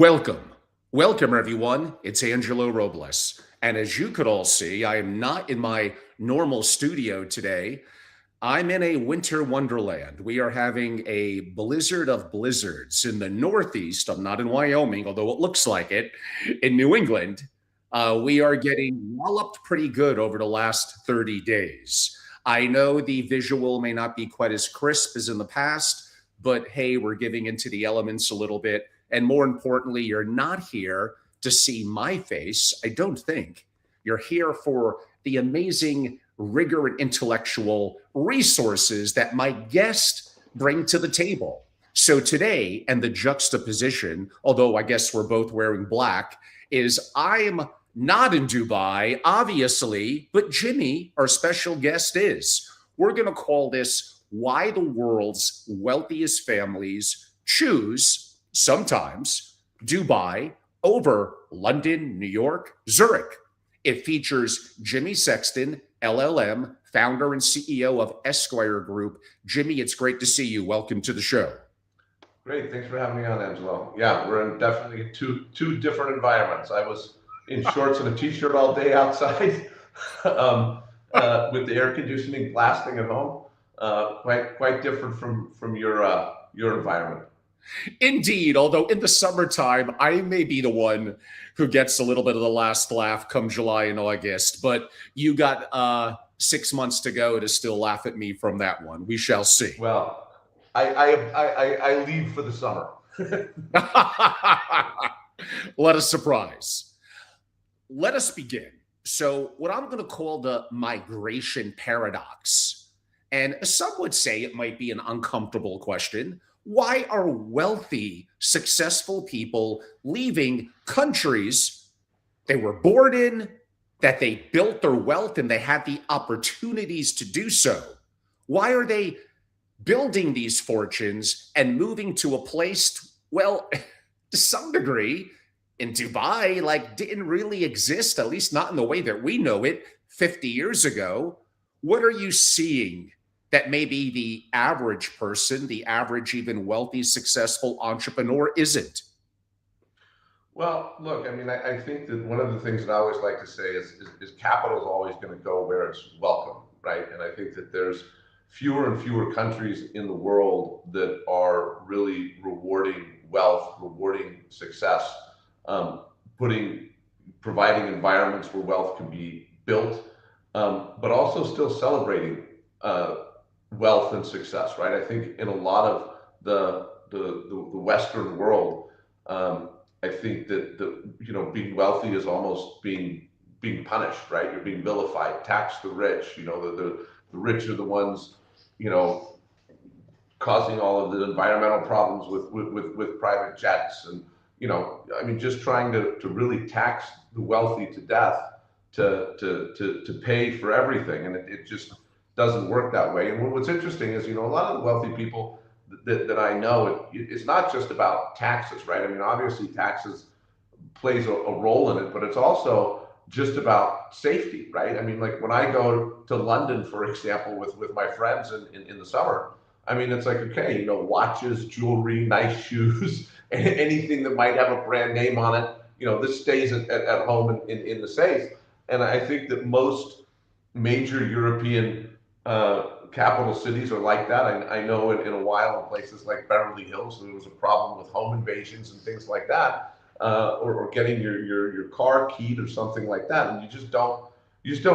Welcome. Welcome, everyone. It's Angelo Robles. And as you could all see, I am not in my normal studio today. I'm in a winter wonderland. We are having a blizzard of blizzards in the Northeast. I'm not in Wyoming, although it looks like it, in New England. We are getting walloped pretty good over the last 30 days. I know the visual may not be quite as crisp as in the past, but hey, we're giving into the elements a little bit. And more importantly, you're not here to see my face, I don't think. You're here for the amazing rigor and intellectual resources that my guest bring to the table. So today, and the juxtaposition, although I guess we're both wearing black, is I'm not in Dubai, obviously, but Jimmy, our special guest, is. We're going to call this Why the World's Wealthiest Families Choose, sometimes, Dubai over London, New York, Zurich. It features Jimmy Sexton, LL.M, founder and CEO of Esquire Group. Jimmy, it's great to see you. Welcome to the show. Great. Thanks for having me on, Angelo. Yeah, we're in definitely two different environments. I was in shorts and a t-shirt all day outside with the air conditioning blasting at home. Quite different from your environment. Indeed, although in the summertime, I may be the one who gets a little bit of the last laugh come July and August, but you got 6 months to go to still laugh at me from that one. We shall see. Well, I leave for the summer. Let us surprise. Let us begin. So what I'm going to call the migration paradox, and some would say it might be an uncomfortable question. Why are wealthy, successful people leaving countries they were born in, that they built their wealth and they had the opportunities to do so? Why are they building these fortunes and moving to a place, well, to some degree, in Dubai, like didn't really exist, at least not in the way that we know it 50 years ago? What are you seeing that maybe the average person, the average, even wealthy, successful entrepreneur isn't? Well, look, I mean, I think that one of the things that I always like to say is capital is always going to go where it's welcome, right? And I think that there's fewer and fewer countries in the world that are really rewarding wealth, rewarding success, providing environments where wealth can be built, but also still celebrating wealth and success, right? I think in a lot of the Western world, I think that being wealthy is almost being punished, right? You're being vilified, tax the rich. The rich are the ones, causing all of the environmental problems with private jets, and I mean, just trying to really tax the wealthy to death to pay for everything, and it just doesn't work that way. And what's interesting is, a lot of the wealthy people that I know, it's not just about taxes, right? I mean, obviously taxes plays a role in it, but it's also just about safety, right? I mean, like when I go to London, for example, with my friends in the summer, I mean, it's like, okay, watches, jewelry, nice shoes, anything that might have a brand name on it, this stays at home in the safe. And I think that most major European capital cities are like that. I know in a while in places like Beverly Hills, there was a problem with home invasions and things like that, or getting your car keyed or something like that. And you just don't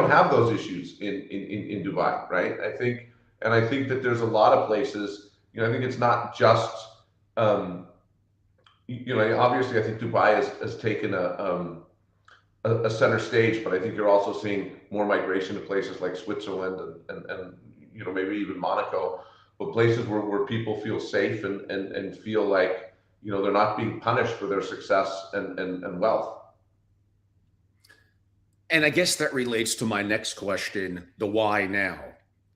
have those issues in Dubai, right? I think that there's a lot of places, I think it's not just, obviously I think Dubai has taken a center stage, but I think you're also seeing more migration to places like Switzerland and maybe even Monaco, but places where people feel safe and feel like they're not being punished for their success and wealth. And I guess that relates to my next question, the why now.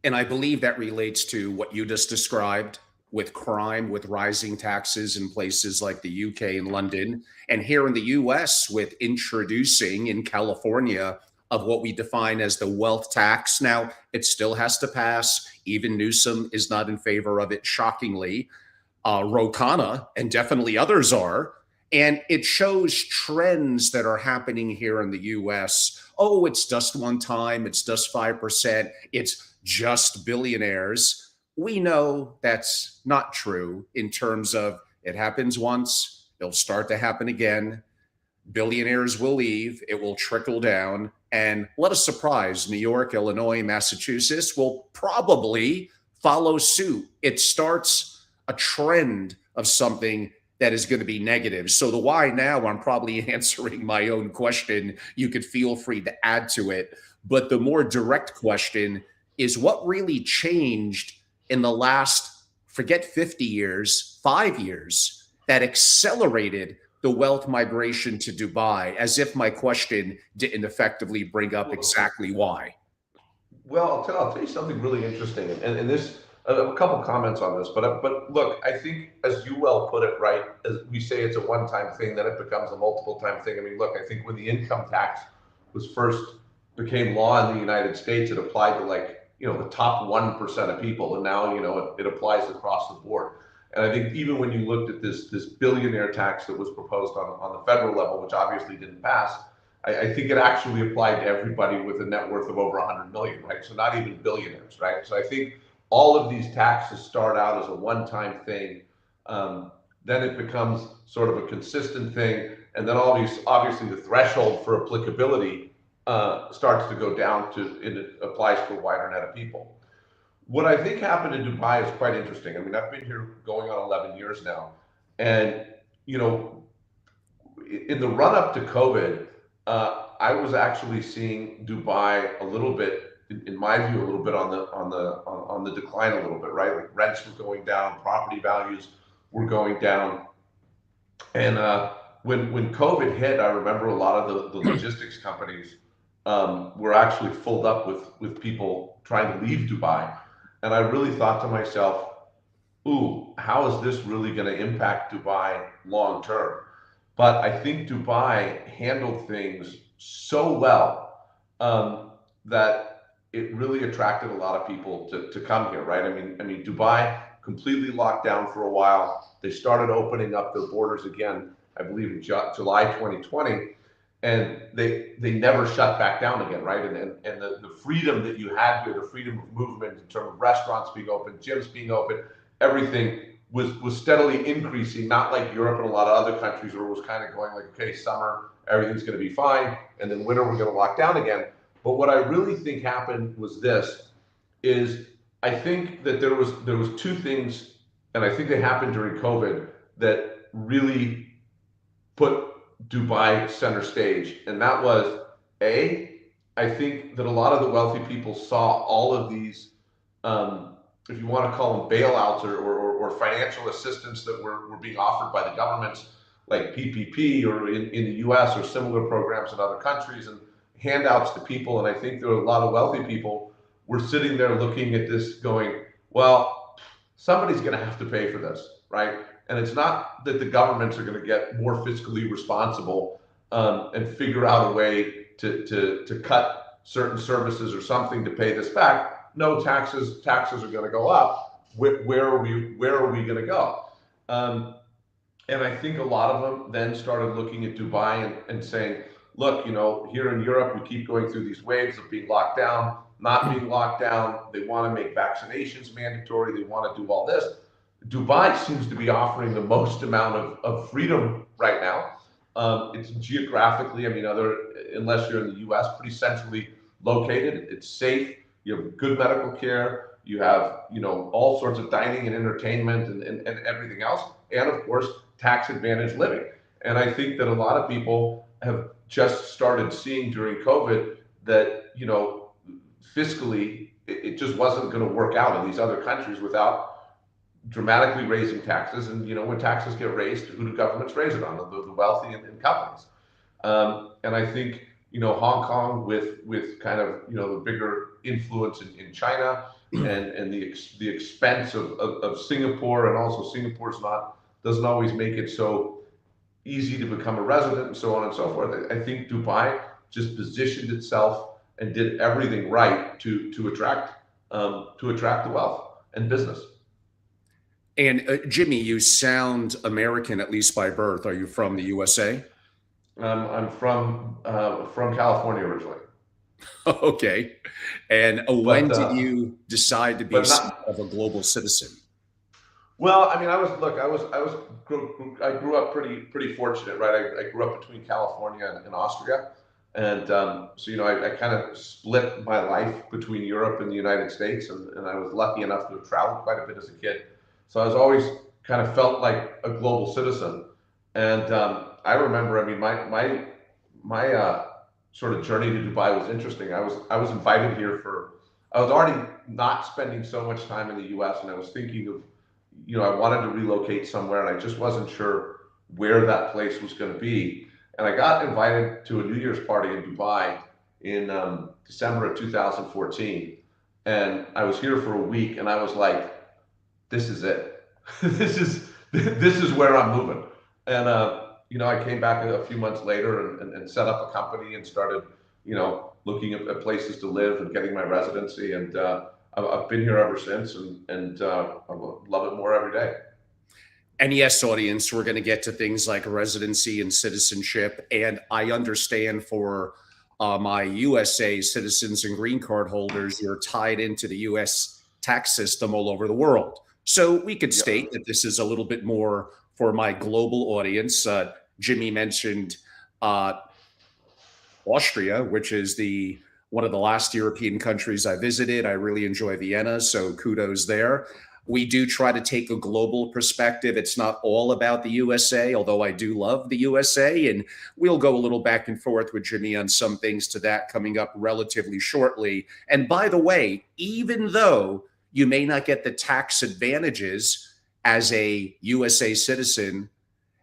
And I believe that relates to what you just described with crime, with rising taxes in places like the UK and London, and here in the US with introducing in California of what we define as the wealth tax. Now, it still has to pass. Even Newsom is not in favor of it, shockingly. Ro Khanna and definitely others are. And it shows trends that are happening here in the US. Oh, it's just one time, it's just 5%, it's just billionaires. We know that's not true in terms of it happens once, it'll start to happen again. Billionaires will leave, it will trickle down. And let us surprise, New York, Illinois, Massachusetts will probably follow suit. It starts a trend of something that is going to be negative. So the why now, I'm probably answering my own question. You could feel free to add to it. But the more direct question is what really changed in the last, forget 50 years, 5 years, that accelerated the wealth migration to Dubai, as if my question didn't effectively bring up exactly why. Well, I'll tell you something really interesting, and this a couple comments on this, but look, I think as you well put it, right, as we say it's a one-time thing, then it becomes a multiple-time thing. I mean, look, I think when the income tax was first became law in the United States, it applied to the top 1% of people, and now it applies across the board. And I think even when you looked at this billionaire tax that was proposed on the federal level, which obviously didn't pass, I think it actually applied to everybody with a net worth of over 100 million, right? So not even billionaires, right? So I think all of these taxes start out as a one-time thing. Then it becomes sort of a consistent thing. And then obviously the threshold for applicability starts to go down it applies to a wider net of people. What I think happened in Dubai is quite interesting. I mean, I've been here going on 11 years now. And, in the run up to COVID, I was actually seeing Dubai a little bit, in my view, a little bit on the decline a little bit, right? Like rents were going down, property values were going down, and when COVID hit, I remember a lot of the logistics companies were actually filled up with people trying to leave Dubai, and I really thought to myself, ooh, how is this really going to impact Dubai long term? But I think Dubai handled things so well that it really attracted a lot of people to come here, right? I mean, Dubai completely locked down for a while. They started opening up their borders again, I believe in July 2020, and they never shut back down again, right? And the freedom that you had here, the freedom of movement in terms of restaurants being open, gyms being open, everything was steadily increasing, not like Europe and a lot of other countries where it was kind of going like, okay, summer, everything's going to be fine, and then winter, we're going to lock down again. But what I really think happened was this, is I think that there was two things, and I think they happened during COVID that really put Dubai center stage. And that was, I think that a lot of the wealthy people saw all of these, if you want to call them bailouts or financial assistance that were being offered by the governments, like PPP or in the US or similar programs in other countries, and handouts to people. And I think there were a lot of wealthy people were sitting there looking at this going, well, somebody's going to have to pay for this, right? And it's not that the governments are going to get more fiscally responsible and figure out a way to cut certain services or something to pay this back. No, taxes are going to go up. Where are we going to go? And I think a lot of them then started looking at Dubai and saying, look, here in Europe, we keep going through these waves of being locked down, not being locked down. They want to make vaccinations mandatory. They want to do all this. Dubai seems to be offering the most amount of freedom right now. It's geographically, I mean, unless you're in the US, pretty centrally located. It's safe. You have good medical care. You have, all sorts of dining and entertainment and everything else. And of course, tax advantage living. And I think that a lot of people have just started seeing during COVID that, fiscally, it just wasn't going to work out in these other countries without dramatically raising taxes. And, when taxes get raised, who do governments raise it on? The wealthy and companies. And I think, Hong Kong with kind of, the bigger influence in China and the expense of Singapore, and also Singapore's doesn't always make it so easy to become a resident and so on and so forth. I think Dubai just positioned itself and did everything right to attract the wealth and business. And Jimmy, you sound American, at least by birth. Are you from the USA? I'm from California originally, Okay. And when but did you decide to be but somewhat not of a global citizen? well. I mean, I grew up pretty fortunate, right? I grew up between California and Austria, and so I kind of split my life between Europe and the United States, and I was lucky enough to have traveled quite a bit as a kid. So I was always kind of felt like a global citizen, and I remember, I mean, my sort of journey to Dubai was interesting. I was invited here for. I was already not spending so much time in the U.S. and I was thinking of, I wanted to relocate somewhere and I just wasn't sure where that place was going to be. And I got invited to a New Year's party in Dubai in December of 2014, and I was here for a week and I was like, this is it. This is where I'm moving. And I came back a few months later and set up a company and started, looking at places to live and getting my residency. And I've been here ever since, and I love it more every day. And yes, audience, we're going to get to things like residency and citizenship. And I understand for my USA citizens and green card holders, you're tied into the US tax system all over the world. So we could Yep. state that this is a little bit more for my global audience. Jimmy mentioned uh, Austria, which is the one of the last European countries I visited. I really enjoy Vienna, so kudos there. We do try to take a global perspective. It's not all about the USA, although I do love the USA, and we'll go a little back and forth with Jimmy on some things to that coming up relatively shortly. And by the way, even though you may not get the tax advantages as a USA citizen,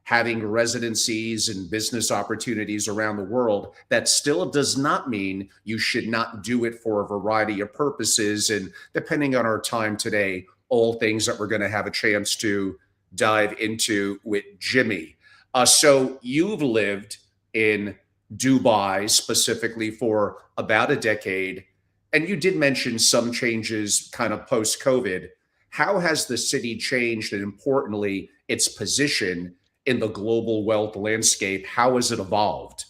having residencies and business opportunities around the world, that still does not mean you should not do it for a variety of purposes. And depending on our time today, all things that we're going to have a chance to dive into with Jimmy. So you've lived in Dubai specifically for about a decade, and you did mention some changes kind of post COVID. How has the city changed, and importantly, its position in the global wealth landscape? How has it evolved?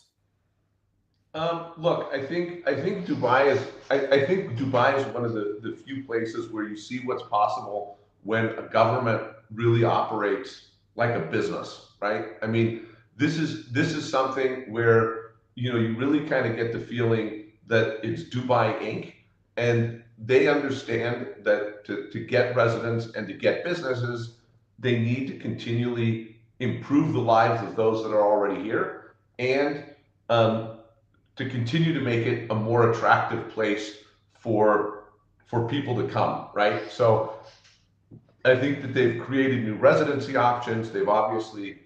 Look, I think Dubai is one of the few places where you see what's possible when a government really operates like a business, right? I mean, this is something where you really kind of get the feeling that it's Dubai Inc. and they understand that to get residents and to get businesses, they need to continually improve the lives of those that are already here and um, to continue to make it a more attractive place for people to come, right? So I think that they've created new residency options. They've obviously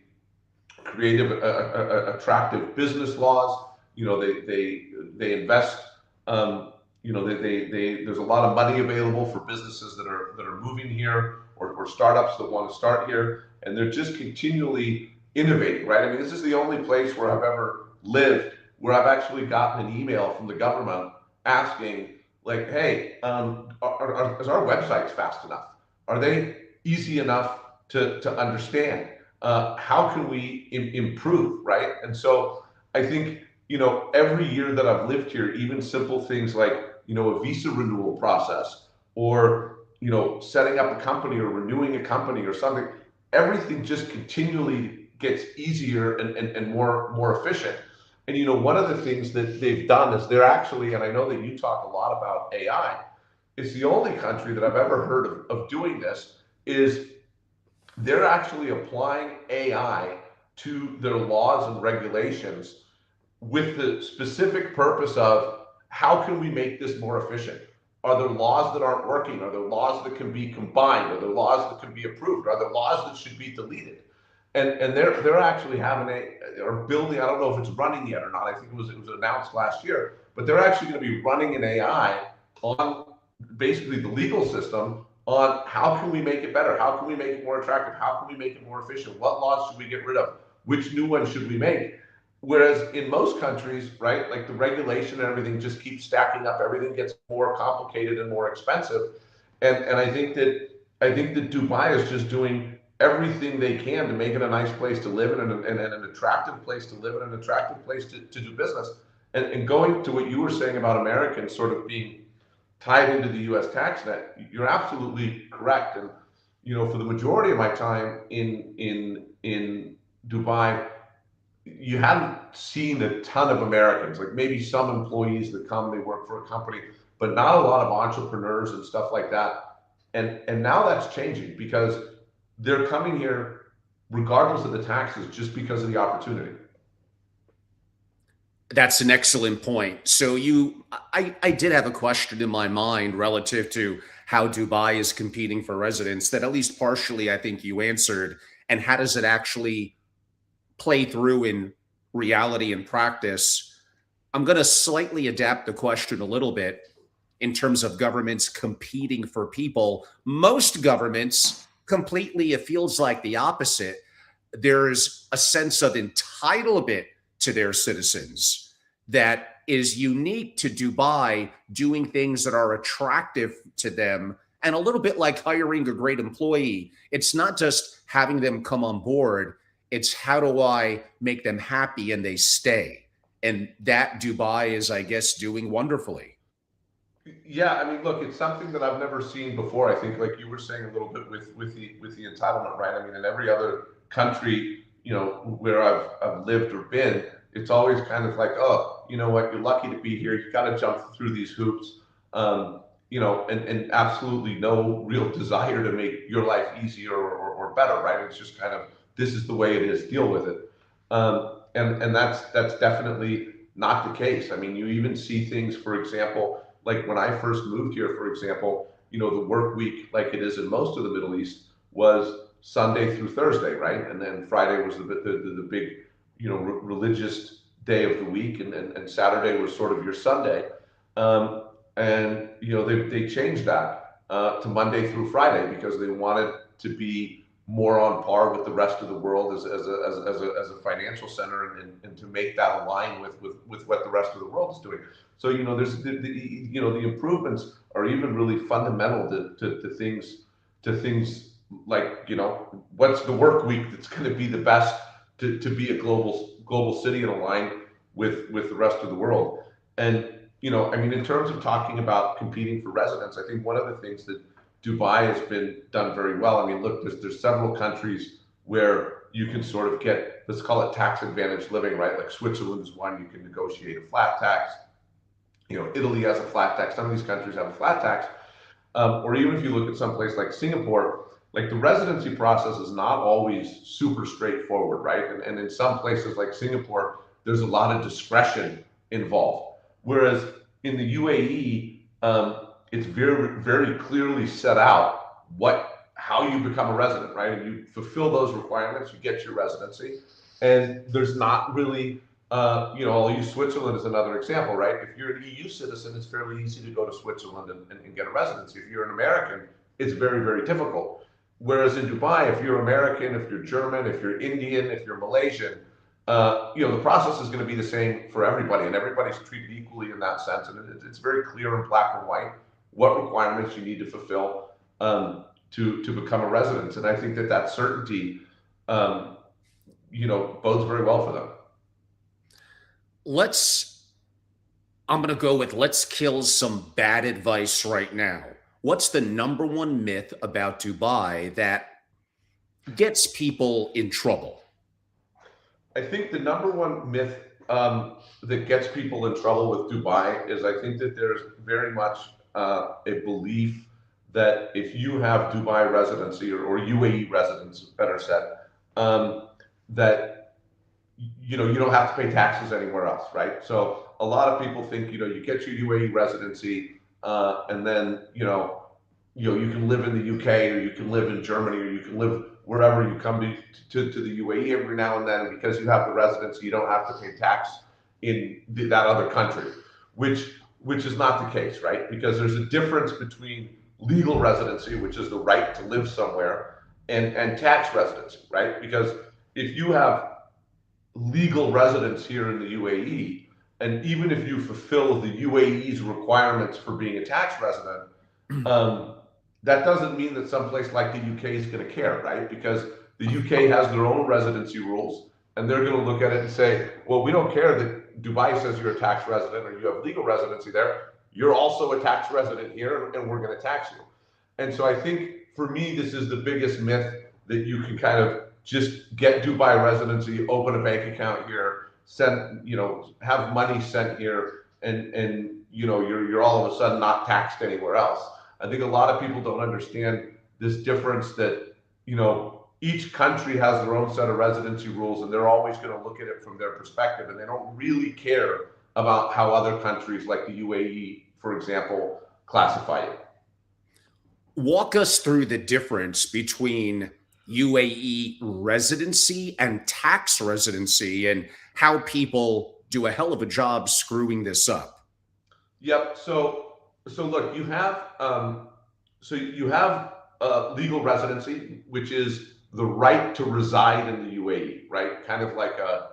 creative, attractive business laws. They invest. There's a lot of money available for businesses that are moving here or startups that want to start here, and they're just continually innovating. Right? I mean, this is the only place where I've ever lived where I've actually gotten an email from the government asking, like, "Hey, is our websites fast enough? Are they easy enough to understand? How can we improve, right?" And so I think, every year that I've lived here, even simple things like, a visa renewal process or, setting up a company or renewing a company or something, everything just continually gets easier and more efficient. And, one of the things that they've done is they're actually, and I know that you talk a lot about AI, it's the only country that I've ever heard of doing this, is they're actually applying AI to their laws and regulations with the specific purpose of how can we make this more efficient? Are there laws that aren't working? Are there laws that can be combined? Are there laws that can be approved? Are there laws that should be deleted? And they're actually having or building. I don't know if it's running yet or not. I think it was announced last year, but they're actually going to be running an AI on basically the legal system on how can we make it better? How can we make it more attractive? How can we make it more efficient? What laws should we get rid of? Which new ones should we make? Whereas in most countries, right, like the regulation and everything just keeps stacking up. Everything gets more complicated and more expensive. And I think that I think that Dubai is just doing everything they can to make it a nice place to live in and an attractive place to live in, an attractive place to do business. And going to what you were saying about Americans sort of being tied into the U.S. tax net, you're absolutely correct. And for the majority of my time in Dubai, you hadn't seen a ton of Americans, like maybe some employees that come, they work for a company, but not a lot of entrepreneurs and stuff like that. And now that's changing because they're coming here regardless of the taxes, just because of the opportunity. That's an excellent point. So I did have a question in my mind relative to how Dubai is competing for residents that at least partially I think you answered. And how does it actually play through in reality and practice? I'm going to slightly adapt the question a little bit in terms of governments competing for people. Most governments completely, it feels like the opposite. There's a sense of entitlement to their citizens that is unique to Dubai, doing things that are attractive to them. And a little bit like hiring a great employee. It's not just having them come on board, it's how do I make them happy and they stay. And that Dubai is, I guess, doing wonderfully. Yeah, I mean, look, it's something that I've never seen before. I think, like you were saying a little bit with the entitlement, right? I mean, in every other country, where I've lived or been, it's always kind of like, oh, you know what, you're lucky to be here. You got to jump through these hoops, and absolutely no real desire to make your life easier or better, right? It's just kind of this is the way it is. Deal with it, and that's definitely not the case. I mean, you even see things, for example, like when I first moved here, for example, the work week, like it is in most of the Middle East, was Sunday through Thursday, right? And then Friday was the big, religious day of the week, and Saturday was sort of your Sunday. And they changed that to Monday through Friday because they wanted to be more on par with the rest of the world as a financial center, and to make that align with what the rest of the world is doing. So there's the improvements are even really fundamental to things like what's the work week that's going to be the best to be a global city and align with the rest of the world. And I mean, in terms of talking about competing for residents, I think one of the things that Dubai has been done very well. I mean, look, there's several countries where you can sort of get, let's call it tax advantage living, right? Like Switzerland is one, you can negotiate a flat tax. Italy has a flat tax. Some of these countries have a flat tax. Or even if you look at some place like Singapore, like the residency process is not always super straightforward, right? And in some places like Singapore, there's a lot of discretion involved. Whereas in the UAE, it's very, very clearly set out how you become a resident, right? And you fulfill those requirements, you get your residency. And there's not really, I'll use Switzerland as another example, right? If you're an EU citizen, it's fairly easy to go to Switzerland and get a residency. If you're an American, it's very, very difficult. Whereas in Dubai, if you're American, if you're German, if you're Indian, if you're Malaysian, the process is going to be the same for everybody, and everybody's treated equally in that sense. And it's very clear in black and white what requirements you need to fulfill to become a resident. And I think that certainty, bodes very well for them. I'm going to go with let's kill some bad advice right now. What's the number one myth about Dubai that gets people in trouble? I think the number one myth that gets people in trouble with Dubai is I think that there's very much a belief that if you have Dubai residency or UAE residence, better said, that you don't have to pay taxes anywhere else, right? So a lot of people think you get your UAE residency, and then you can live in the UK, or you can live in Germany, or you can live wherever you come to the UAE every now and then. And because you have the residency, you don't have to pay tax in that other country, which is not the case, right? Because there's a difference between legal residency, which is the right to live somewhere, and tax residency, right? Because if you have legal residence here in the UAE, and even if you fulfill the UAE's requirements for being a tax resident, that doesn't mean that someplace like the UK is going to care, right? Because the UK has their own residency rules, and they're going to look at it and say, well, we don't care that Dubai says you're a tax resident or you have legal residency there. You're also a tax resident here, and we're going to tax you. And so I think for me, this is the biggest myth, that you can kind of just get Dubai residency, open a bank account here, send, have money sent here, and you're all of a sudden not taxed anywhere else. I think a lot of people don't understand this difference, that, each country has their own set of residency rules, and they're always going to look at it from their perspective, and they don't really care about how other countries like the UAE, for example, classify it. Walk us through the difference between UAE residency and tax residency, and how people do a hell of a job screwing this up. Yep. So look, you have legal residency, which is the right to reside in the UAE, right? Kind of like a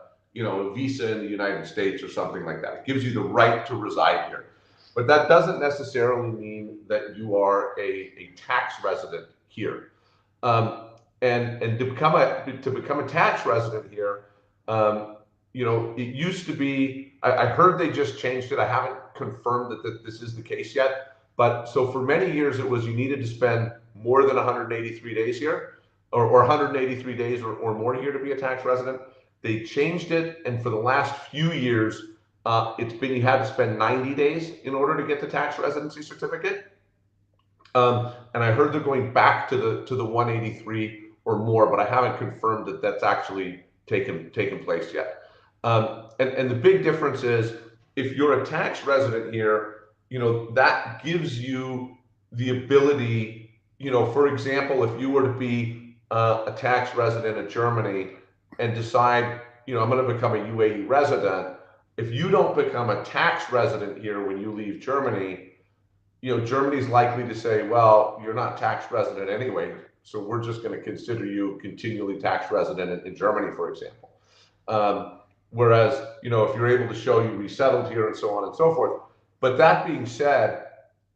visa in the United States or something like that. It gives you the right to reside here. But that doesn't necessarily mean that you are a tax resident here. And to become a tax resident here, it used to be. I heard they just changed it. I haven't confirmed that this is the case yet. But so for many years, it was you needed to spend more than 183 days here, or 183 days or more here to be a tax resident. They changed it, and for the last few years, it's been you had to spend 90 days in order to get the tax residency certificate. And I heard they're going back to the 183 or more, but I haven't confirmed that that's actually taken place yet. And the big difference is, if you're a tax resident here, that gives you the ability, for example, if you were to be a tax resident in Germany and decide, I'm going to become a UAE resident. If you don't become a tax resident here when you leave Germany, Germany's likely to say, well, you're not tax resident anyway, so we're just going to consider you continually tax resident in Germany, for example. Whereas, if you're able to show you resettled here and so on and so forth. But that being said,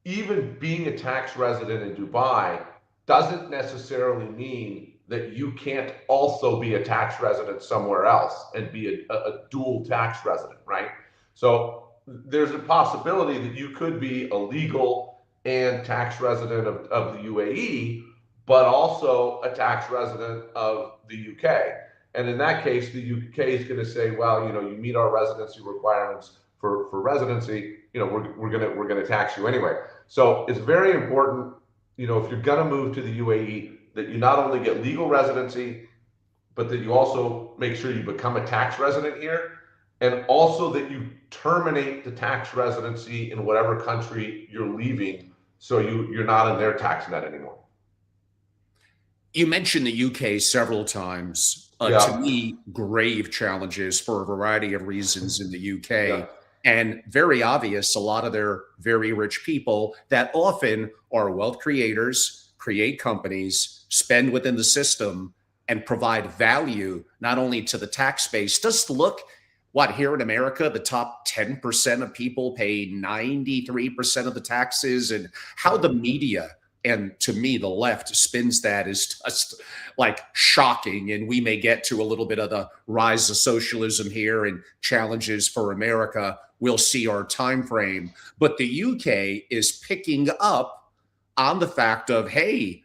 even being a tax resident in Dubai doesn't necessarily mean that you can't also be a tax resident somewhere else and be a dual tax resident, right? So there's a possibility that you could be a legal and tax resident of the UAE, but also a tax resident of the UK. And in that case, the UK is going to say, well, you meet our residency requirements for residency, we're going to tax you anyway. So it's very important, if you're going to move to the UAE, that you not only get legal residency, but that you also make sure you become a tax resident here, and also that you terminate the tax residency in whatever country you're leaving, so you're not in their tax net anymore. You mentioned the UK several times. To me, grave challenges for a variety of reasons in the UK. Yeah. And very obvious, a lot of their very rich people that often are wealth creators, create companies, spend within the system, and provide value not only to the tax base. Just look, here in America, the top 10% of people pay 93% of the taxes, and how the media, and to me, the left spins that is just like shocking. And we may get to a little bit of the rise of socialism here and challenges for America. We'll see our time frame. But the UK is picking up on the fact of, hey,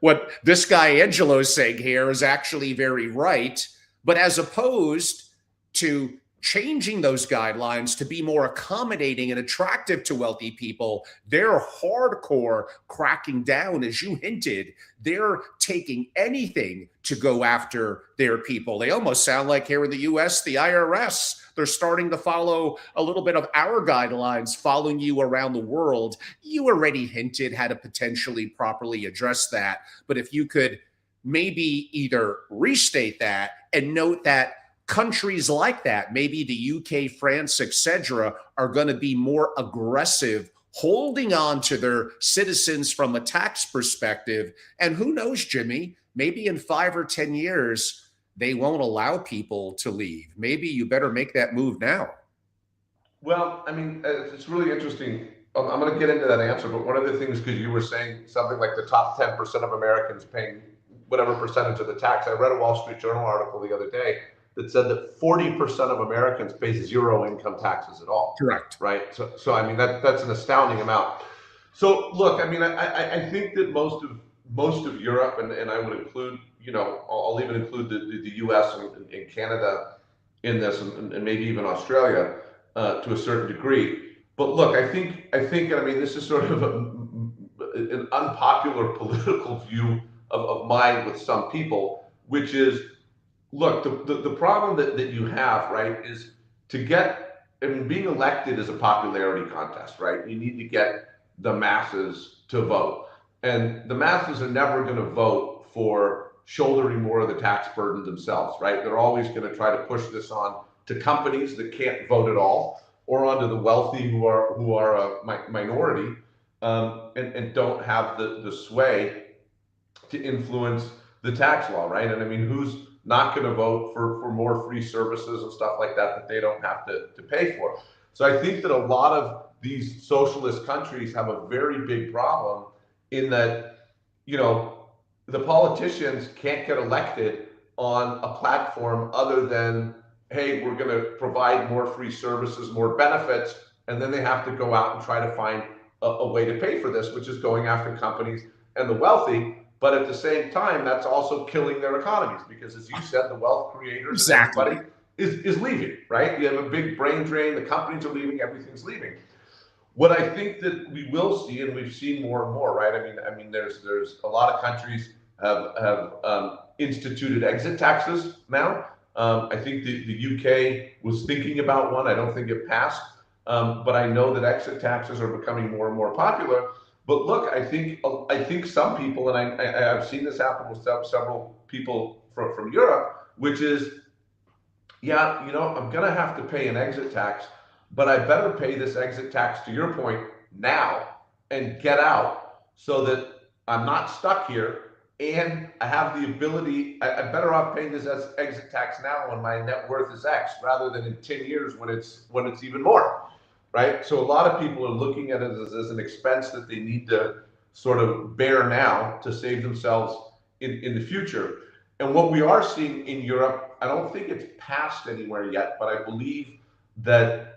what this guy Angelo is saying here is actually very right. But as opposed to changing those guidelines to be more accommodating and attractive to wealthy people, they're hardcore cracking down, as you hinted. They're taking anything to go after their people. They almost sound like here in the US, the IRS. They're starting to follow a little bit of our guidelines, following you around the world. You already hinted how to potentially properly address that. But if you could maybe either restate that and note that countries like that, maybe the UK, France, etc., are going to be more aggressive, holding on to their citizens from a tax perspective. And who knows, Jimmy, maybe in 5 or 10 years, they won't allow people to leave. Maybe you better make that move now. Well, I mean, it's really interesting. I'm going to get into that answer, but one of the things, because you were saying something like the top 10% of Americans paying whatever percentage of the tax. I read a Wall Street Journal article the other day that said that 40% of Americans pay zero income taxes at all. Correct. Right. So I mean, that's an astounding amount. So look, I mean, I think that most of Europe, and I would include, I'll even include the US and Canada in this, and maybe even Australia to a certain degree. But look, I think, and I mean, this is sort of an unpopular political view of mine with some people, which is, look, the problem that you have, right, is to get, I mean, being elected is a popularity contest, right? You need to get the masses to vote. And the masses are never going to vote for shouldering more of the tax burden themselves, right? They're always going to try to push this on to companies that can't vote at all, or onto the wealthy who are a minority, and don't have the sway to influence the tax law, right? And I mean, who's not going to vote for more free services and stuff like that they don't have to pay for? So I think that a lot of these socialist countries have a very big problem in that, the politicians can't get elected on a platform other than, hey, we're going to provide more free services, more benefits, and then they have to go out and try to find a way to pay for this, which is going after companies and the wealthy. But at the same time, that's also killing their economies, because, as you said, the wealth creators Exactly. and everybody is leaving, right? You have a big brain drain, the companies are leaving, everything's leaving. What I think that we will see, and we've seen more and more, right? I mean, there's a lot of countries have instituted exit taxes now. I think the UK was thinking about one. I don't think it passed, but I know that exit taxes are becoming more and more popular. But look, I think some people, and I've seen this happen with several people from Europe, which is, yeah, I'm going to have to pay an exit tax, but I better pay this exit tax, to your point, now, and get out, so that I'm not stuck here, and I have the ability. I'm better off paying this as exit tax now when my net worth is X, rather than in 10 years when it's even more, right? So a lot of people are looking at it as an expense that they need to sort of bear now to save themselves in the future. And what we are seeing in Europe, I don't think it's passed anywhere yet, but I believe that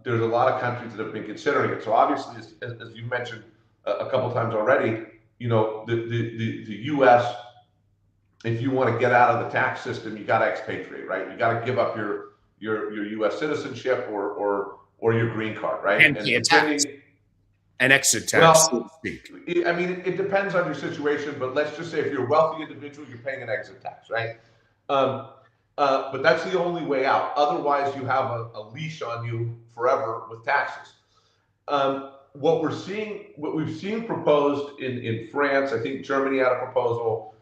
there's a lot of countries that have been considering it. So obviously, as you mentioned a couple of times already, the U.S., if you want to get out of the tax system, you got to expatriate, right? You got to give up your U.S. citizenship or your green card, right? And pay a tax, an exit tax, so to speak. I mean, it depends on your situation, but let's just say if you're a wealthy individual, you're paying an exit tax, right? But that's the only way out. Otherwise, you have a leash on you forever with taxes. What we've seen proposed in France, I think Germany had a proposal,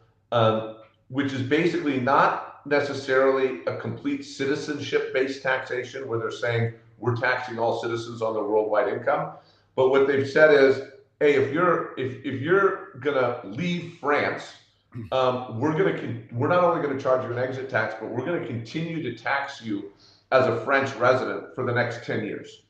which is basically not necessarily a complete citizenship-based taxation, where they're saying we're taxing all citizens on their worldwide income. But what they've said is, hey, if you're gonna leave France, we're not only going to charge you an exit tax, but we're going to continue to tax you as a French resident for the next 10 years,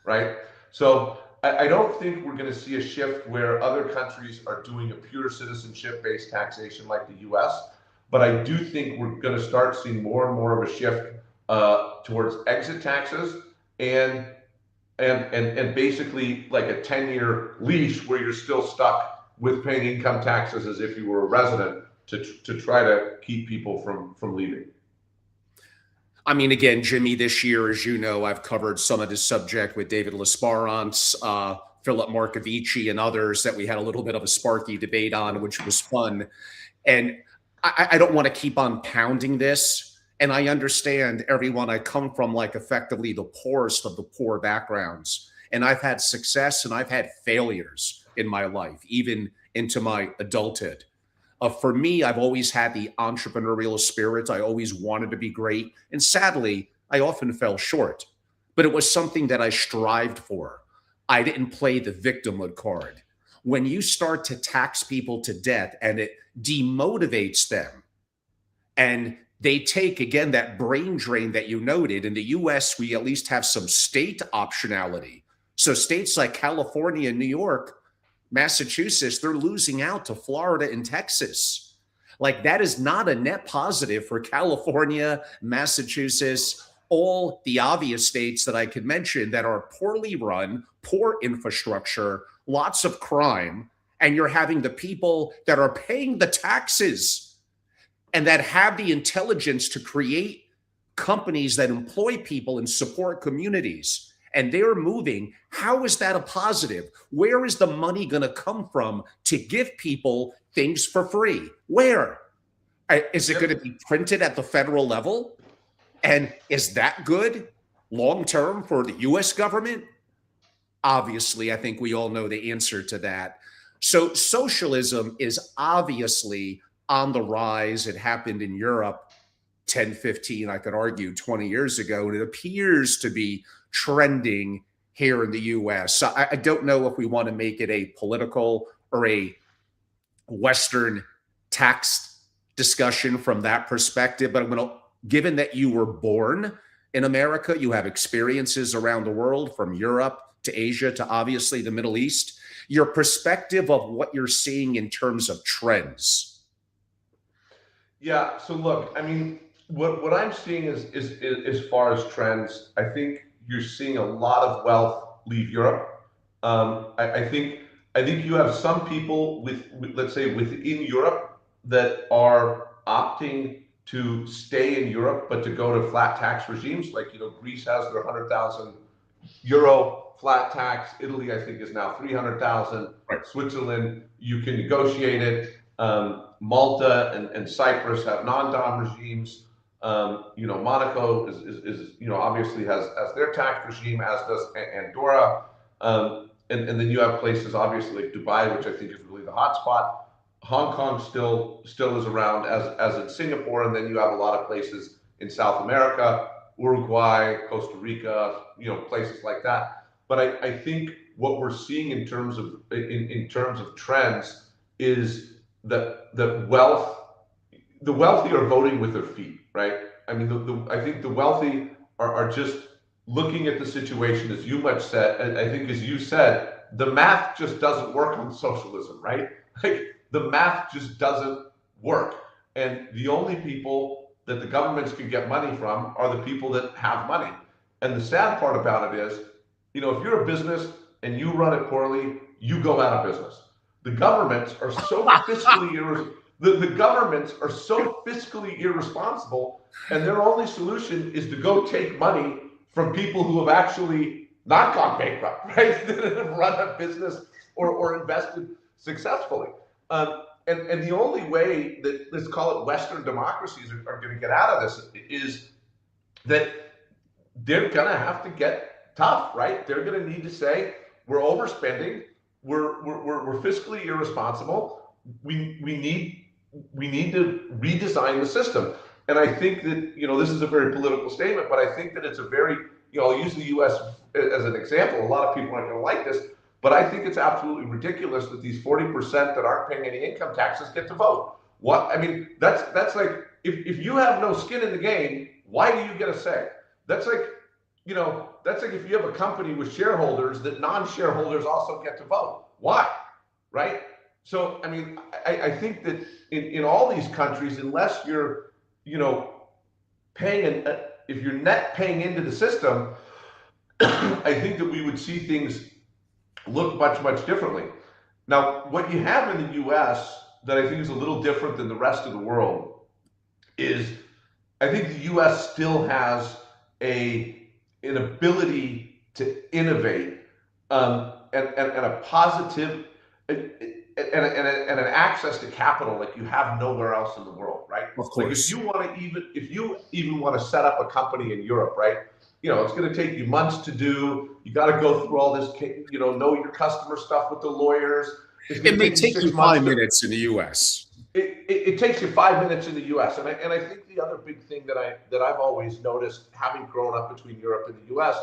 right? So I don't think we're going to see a shift where other countries are doing a pure citizenship-based taxation like the US, but I do think we're going to start seeing more and more of a shift towards exit taxes and basically like a 10-year leash where you're still stuck with paying income taxes as if you were a resident to try to keep people from leaving. I mean, again, Jimmy, this year, as you know, I've covered some of this subject with David Lesparance, Philip Marcovici, and others that we had a little bit of a sparky debate on, which was fun. And I don't want to keep on pounding this. And I understand, everyone, I come from like effectively the poorest of the poor backgrounds. And I've had success and I've had failures in my life, even into my adulthood. For me, I've always had the entrepreneurial spirit. I always wanted to be great. And sadly, I often fell short. But it was something that I strived for. I didn't play the victimhood card. When you start to tax people to death and it demotivates them, and they take, again, that brain drain that you noted. In the US, we at least have some state optionality. So states like California, New York, Massachusetts, they're losing out to Florida and Texas. Like that is not a net positive for California, Massachusetts, all the obvious states that I could mention that are poorly run, poor infrastructure, lots of crime, and you're having the people that are paying the taxes and that have the intelligence to create companies that employ people and support communities, and they're moving. How is that a positive? Where is the money going to come from to give people things for free? Where? Is it going to be printed at the federal level? And is that good long term for the US government? Obviously, I think we all know the answer to that. So, socialism is obviously on the rise. It happened in Europe 10, 15, I could argue 20 years ago, and it appears to be trending here in the US. So I don't know if we want to make it a political or a Western tax discussion from that perspective, but I'm going to, given that you were born in America, you have experiences around the world from Europe to Asia to obviously the Middle East, your perspective of what you're seeing in terms of trends. Yeah. So look, I mean, what I'm seeing is as far as trends, I think you're seeing a lot of wealth leave Europe. I think you have some people with let's say within Europe that are opting to stay in Europe, but to go to flat tax regimes. Like, Greece has their 100,000 euro flat tax. Italy, I think, is now 300,000. Right. Switzerland, you can negotiate it. Malta and Cyprus have non-dom regimes. Monaco is obviously has their tax regime, as does Andorra. And then you have places obviously like Dubai, which I think is really the hotspot. Hong Kong still is around as in Singapore, and then you have a lot of places in South America, Uruguay, Costa Rica, places like that. But I think what we're seeing in terms of trends is that the wealthy are voting with their feet, right? I mean, I think the wealthy are just looking at the situation, as you much said, and I think as you said, the math just doesn't work on socialism, right? Like, the math just doesn't work. And the only people that the governments can get money from are the people that have money. And the sad part about it is, if you're a business and you run it poorly, you go out of business. The governments are so fiscally irresponsible, and their only solution is to go take money from people who have actually not gone bankrupt, right? That have run a business or invested successfully. And the only way that, let's call it, Western democracies are going to get out of this is that they're going to have to get tough, right? They're going to need to say, we're overspending, we're fiscally irresponsible, we need to redesign the system. And I think that, this is a very political statement, but I think that it's a very, I'll use the US as an example. A lot of people aren't going to like this, but I think it's absolutely ridiculous that these 40% that aren't paying any income taxes get to vote. What? I mean, that's like, if you have no skin in the game, why do you get a say? That's like, that's like if you have a company with shareholders that non-shareholders also get to vote. Why? Right? So, I mean, I think that in all these countries, unless you're, paying, if you're net paying into the system, I think that we would see things look much, much differently. Now, what you have in the US that I think is a little different than the rest of the world is, I think the US still has an ability to innovate, and a positive and an access to capital like you have nowhere else in the world, right? Of course. Like, if you even want to set up a company in Europe, right? It's going to take you months to do. You got to go through all this, know your customer stuff with the lawyers. It may take you 5 minutes in the US. It takes you 5 minutes in the US, and I think the other big thing that I've always noticed, having grown up between Europe and the US,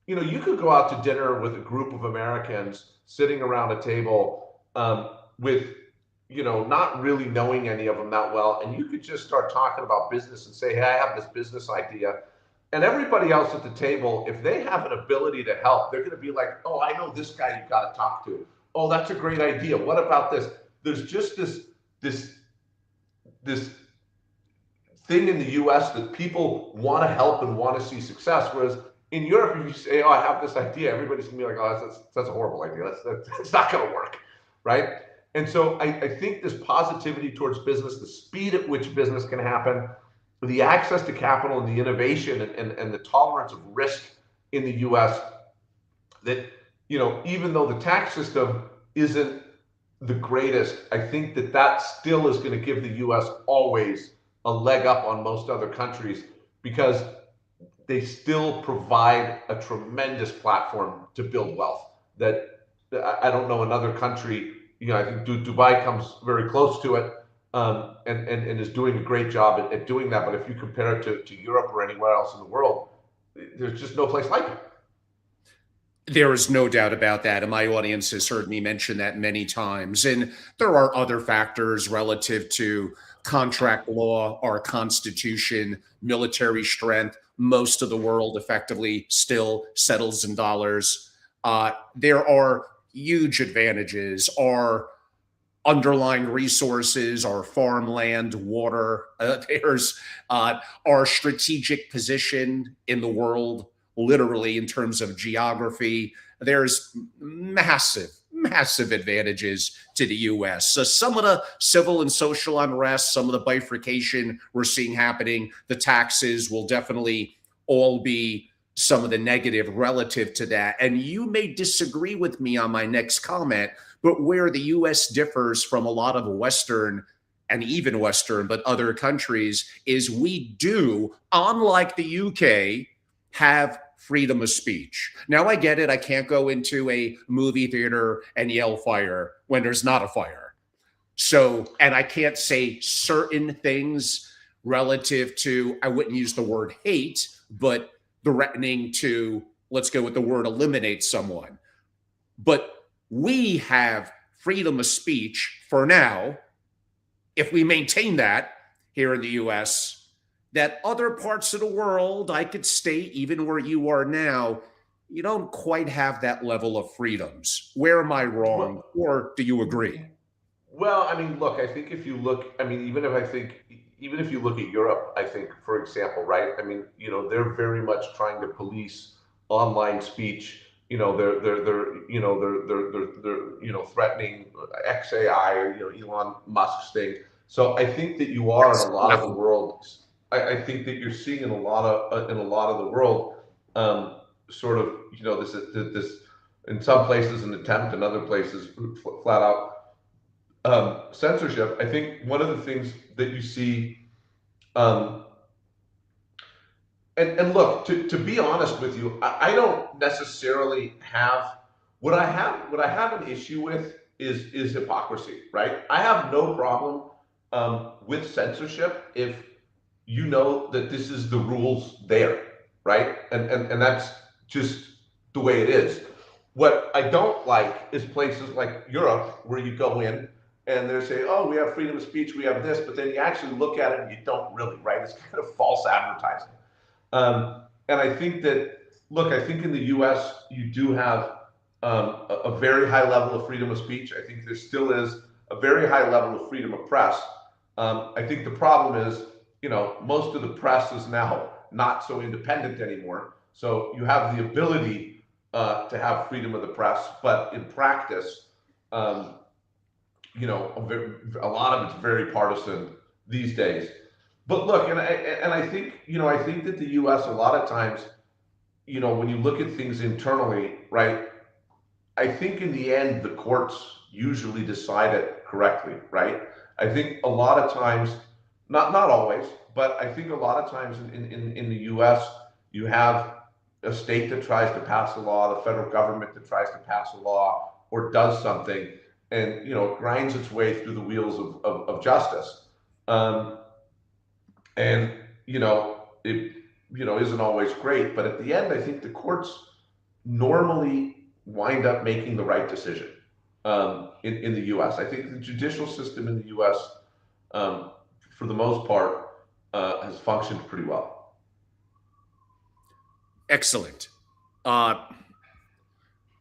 you could go out to dinner with a group of Americans sitting around a table, with not really knowing any of them that well, and you could just start talking about business and say, hey, I have this business idea. And everybody else at the table, if they have an ability to help, they're going to be like, oh, I know this guy you've got to talk to. Oh, that's a great idea. What about this? There's just this this thing in the US that people want to help and want to see success. Whereas in Europe, if you say, oh, I have this idea, everybody's going to be like, oh, that's a horrible idea. That's not going to work. Right. And so I think this positivity towards business, the speed at which business can happen, the access to capital and the innovation and the tolerance of risk in the US, that, even though the tax system isn't the greatest, I think that still is going to give the US always a leg up on most other countries, because they still provide a tremendous platform to build wealth that I don't know another country. I think Dubai comes very close to it, and is doing a great job at doing that. But if you compare it to Europe or anywhere else in the world, there's just no place like it. There is no doubt about that. And my audience has heard me mention that many times. And there are other factors relative to contract law, our constitution, military strength. Most of the world effectively still settles in dollars. There are huge advantages. Our underlying resources, our farmland, water, there's our strategic position in the world, literally in terms of geography. There's massive advantages to the US. So some of the civil and social unrest, some of the bifurcation we're seeing happening, the taxes will definitely all be some of the negative relative to that. And you may disagree with me on my next comment, but where the US differs from a lot of Western and even Western, but other countries, is we do, unlike the UK, have freedom of speech. Now, I get it. I can't go into a movie theater and yell fire when there's not a fire. So, and I can't say certain things relative to, I wouldn't use the word hate, but threatening to, let's go with the word eliminate someone. But we have freedom of speech for now. If we maintain that here in the US, that other parts of the world, I could state, even where you are now, you don't quite have that level of freedoms. Where am I wrong, or do you agree? Well, I mean, look, I think if you look, I mean, even if you look at Europe, I think, for example, right? I mean, they're very much trying to police online speech. They're threatening XAI, or Elon Musk's thing. So I think that you are in a lot of the world. I think that you're seeing in a lot of the world, sort of, this in some places an attempt, in other places flat out censorship. I think one of the things that you see, and look, to be honest with you, I don't necessarily have what I have an issue with is hypocrisy, right? I have no problem with censorship if you know that this is the rules there, right? And that's just the way it is. What I don't like is places like Europe where you go in and they say, oh, we have freedom of speech, we have this, but then you actually look at it and you don't really, right? It's kind of false advertising. And I think that, look, I think in the US, you do have a very high level of freedom of speech. I think there still is a very high level of freedom of press. I think the problem is, most of the press is now not so independent anymore. So you have the ability to have freedom of the press, but in practice, a lot of it's very partisan these days. But look, and I think, I think that the U.S. a lot of times, when you look at things internally, right? I think in the end, the courts usually decide it correctly, right? I think a lot of times, not always, but I think a lot of times in the U.S. you have a state that tries to pass a law, the federal government that tries to pass a law or does something, and it grinds its way through the wheels of justice, and it isn't always great, but at the end, I think the courts normally wind up making the right decision in the U.S. I think the judicial system in the U.S. For the most part, has functioned pretty well. Excellent. Uh,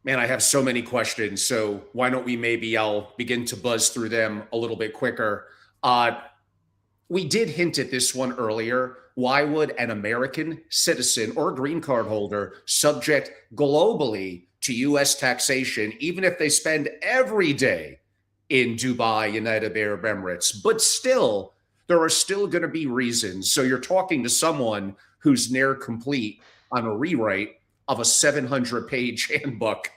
Man, I have so many questions. So why don't I'll begin to buzz through them a little bit quicker. Uh, we did hint at this one earlier. Why would an American citizen or green card holder subject globally to US taxation, even if they spend every day in Dubai, United Arab Emirates? But still, there are still going to be reasons. So you're talking to someone who's near complete on a rewrite of a 700-page handbook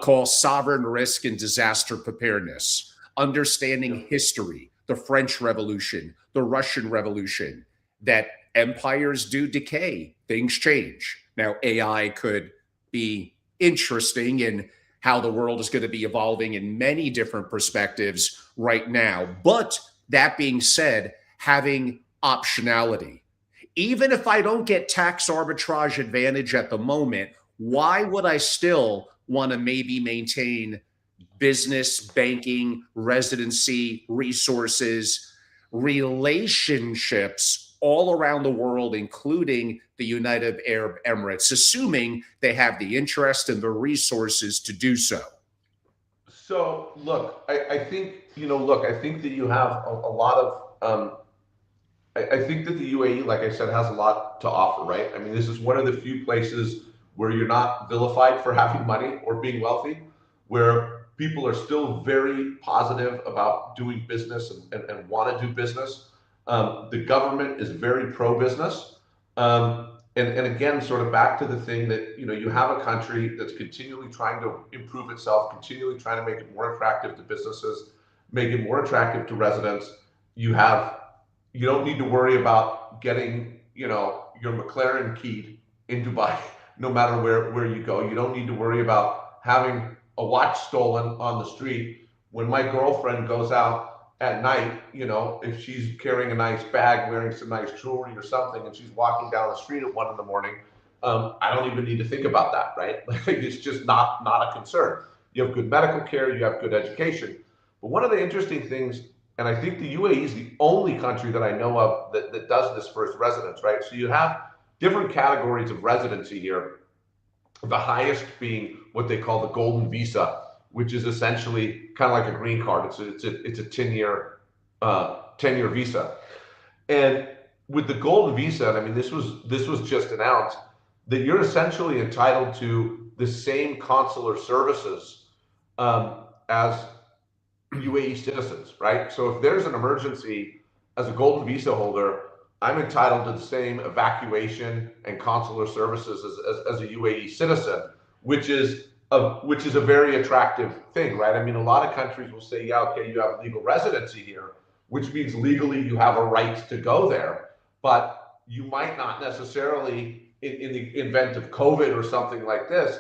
called Sovereign Risk and Disaster Preparedness, understanding history, the French Revolution, the Russian Revolution, that empires do decay, things change. Now, AI could be interesting in how the world is going to be evolving in many different perspectives right now. But that being said, having optionality, even if I don't get tax arbitrage advantage at the moment, why would I still want to maybe maintain business, banking, residency, resources, relationships all around the world, including the United Arab Emirates, assuming they have the interest and the resources to do so? So look, I think, look, I think that you have a lot of, I think that the UAE, like I said, has a lot to offer, right? I mean, this is one of the few places where you're not vilified for having money or being wealthy, where people are still very positive about doing business and want to do business. The government is very pro-business. And again, sort of back to the thing that, you have a country that's continually trying to improve itself, continually trying to make it more attractive to businesses, make it more attractive to residents. You have you don't need to worry about getting, your McLaren keyed in Dubai, no matter where you go. You don't need to worry about having a watch stolen on the street. When my girlfriend goes out at night, if she's carrying a nice bag, wearing some nice jewelry or something, and she's walking down the street at 1 in the morning, I don't even need to think about that, right? Like it's just not a concern. You have good medical care, you have good education. But one of the interesting things, and I think the UAE is the only country that I know of that does this for its residents, right? So you have different categories of residency here. The highest being what they call the golden visa, which is essentially kind of like a green card. It's a 10-year visa. And with the golden visa, and I mean this was just announced, that you're essentially entitled to the same consular services as UAE citizens, right? So if there's an emergency as a golden visa holder, I'm entitled to the same evacuation and consular services as a UAE citizen, which is a very attractive thing, right? I mean, a lot of countries will say, yeah, okay, you have legal residency here, which means legally you have a right to go there, but you might not necessarily, in the event of COVID or something like this,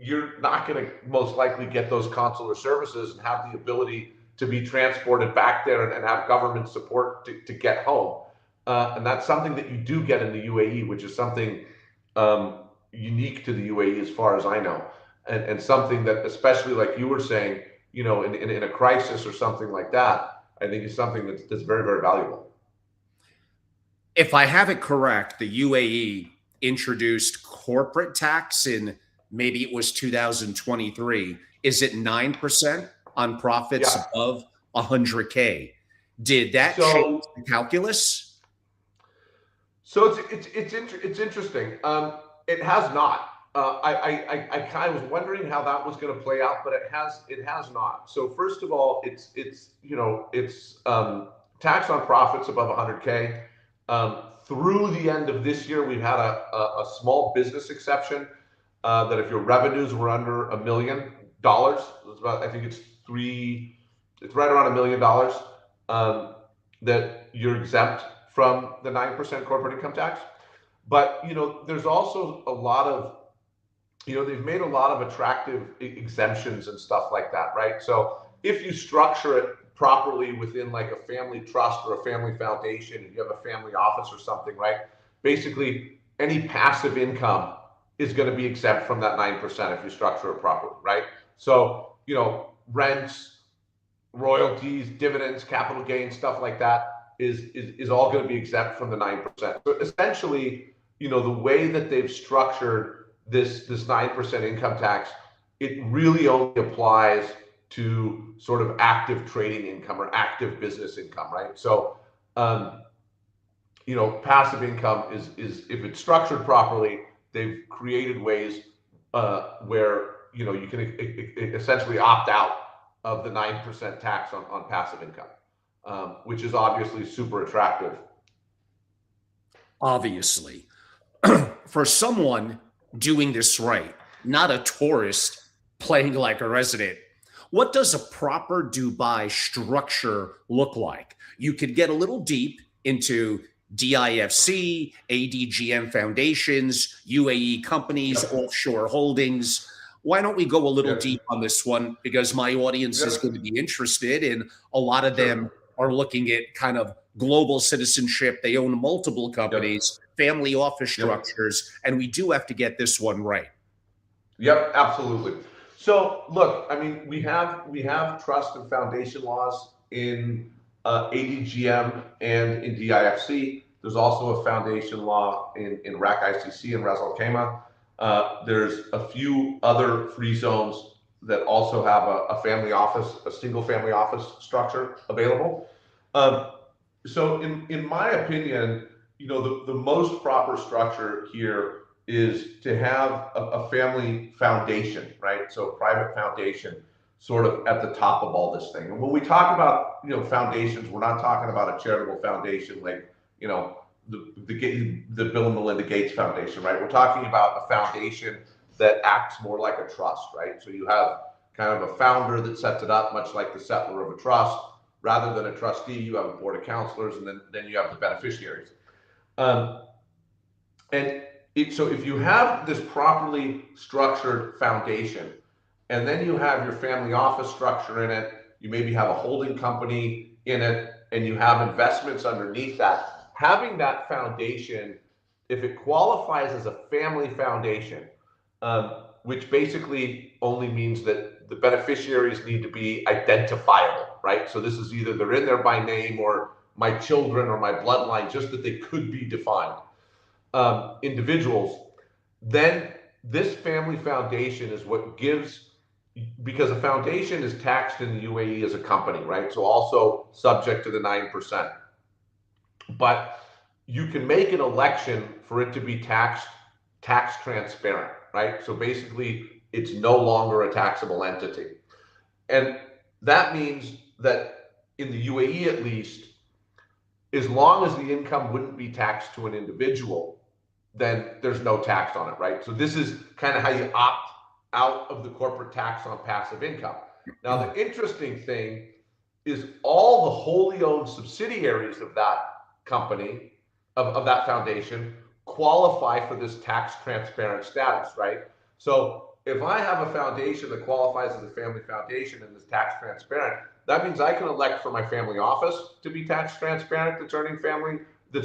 you're not going to most likely get those consular services and have the ability to be transported back there and have government support to get home. And that's something that you do get in the UAE, which is something unique to the UAE as far as I know. And something that, especially like you were saying, in a crisis or something like that, I think is something that's very, very valuable. If I have it correct, the UAE introduced corporate tax in maybe it was 2023. Is it 9% on profits Yeah. above 100K? Did that change So the calculus? it's interesting. It has not. I kind of was wondering how that was going to play out, but it has not. So first of all, it's tax on profits above 100K. Through the end of this year, we've had a small business exception that if your revenues were under $1 million, it's about, I think it's right around $1 million, that you're exempt from the 9% corporate income tax. But there's also a lot of, they've made a lot of attractive exemptions and stuff like that, right? So if you structure it properly within like a family trust or a family foundation, and you have a family office or something, right? Basically, any passive income is going to be exempt from that 9% if you structure it properly, right? So, rents, royalties, dividends, capital gains, stuff like that is all going to be exempt from the 9%. So essentially, the way that they've structured this 9% income tax, it really only applies to sort of active trading income or active business income, right? So, passive income is if it's structured properly, they've created ways where you can essentially opt out of the 9% tax on passive income, which is obviously super attractive. Obviously, for someone doing this right, not a tourist playing like a resident, what does a proper Dubai structure look like? You could get a little deep into DIFC, ADGM foundations, UAE companies, offshore holdings. Why don't we go a little deep on this one? Because my audience is going to be interested, and a lot of them are looking at kind of global citizenship. They own multiple companies, family office structures, and we do have to get this one right. Yep, absolutely. So look, I mean, we have trust and foundation laws in ADGM and in DIFC. There's also a foundation law in RAC ICC and Ras Al Khaimah. There's a few other free zones that also have a family office, a single family office structure available. So in my opinion, the most proper structure here is to have a family foundation, right? So private foundation sort of at the top of all this thing. And when we talk about, foundations, we're not talking about a charitable foundation like, the Bill and Melinda Gates Foundation, right? We're talking about a foundation that acts more like a trust, right? So you have kind of a founder that sets it up, much like the settler of a trust. Rather than a trustee, you have a board of counselors, and then you have the beneficiaries. So if you have this properly structured foundation, and then you have your family office structure in it, you maybe have a holding company in it, and you have investments underneath that, having that foundation, if it qualifies as a family foundation, which basically only means that the beneficiaries need to be identifiable, right? So this is either they're in there by name or my children or my bloodline, just that they could be defined individuals. Then this family foundation is what gives, because a foundation is taxed in the UAE as a company, right? So also subject to the 9%. But you can make an election for it to be tax transparent, right? So basically, it's no longer a taxable entity. And that means that in the UAE, at least, as long as the income wouldn't be taxed to an individual, then there's no tax on it, right? So this is kind of how you opt out of the corporate tax on passive income. Now, the interesting thing is all the wholly owned subsidiaries of that company, of that foundation, qualify for this tax transparent status, right? So if I have a foundation that qualifies as a family foundation and is tax transparent, that means I can elect for my family office to be tax transparent that's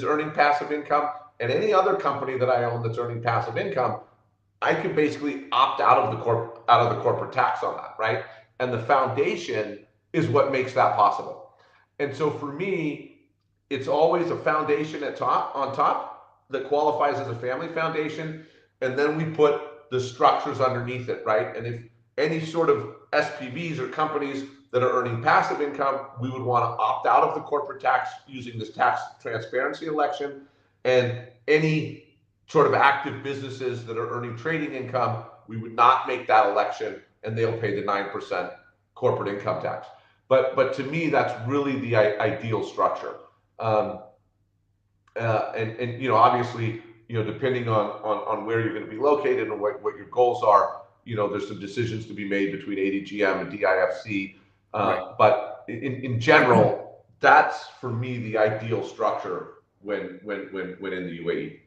earning passive income, and any other company that I own that's earning passive income, I can basically opt out of the corporate tax on that, right? And the foundation is what makes that possible. And so for me, it's always a foundation on top that qualifies as a family foundation, and then we put the structures underneath it, right? And if any sort of SPVs or companies that are earning passive income, we would want to opt out of the corporate tax using this tax transparency election. And any sort of active businesses that are earning trading income, we would not make that election, and they'll pay the 9% corporate income tax. But to me, that's really the ideal structure. Obviously, depending on where you're going to be located and what your goals are, there's some decisions to be made between ADGM and DIFC. Right. But in general, that's for me the ideal structure when in the UAE.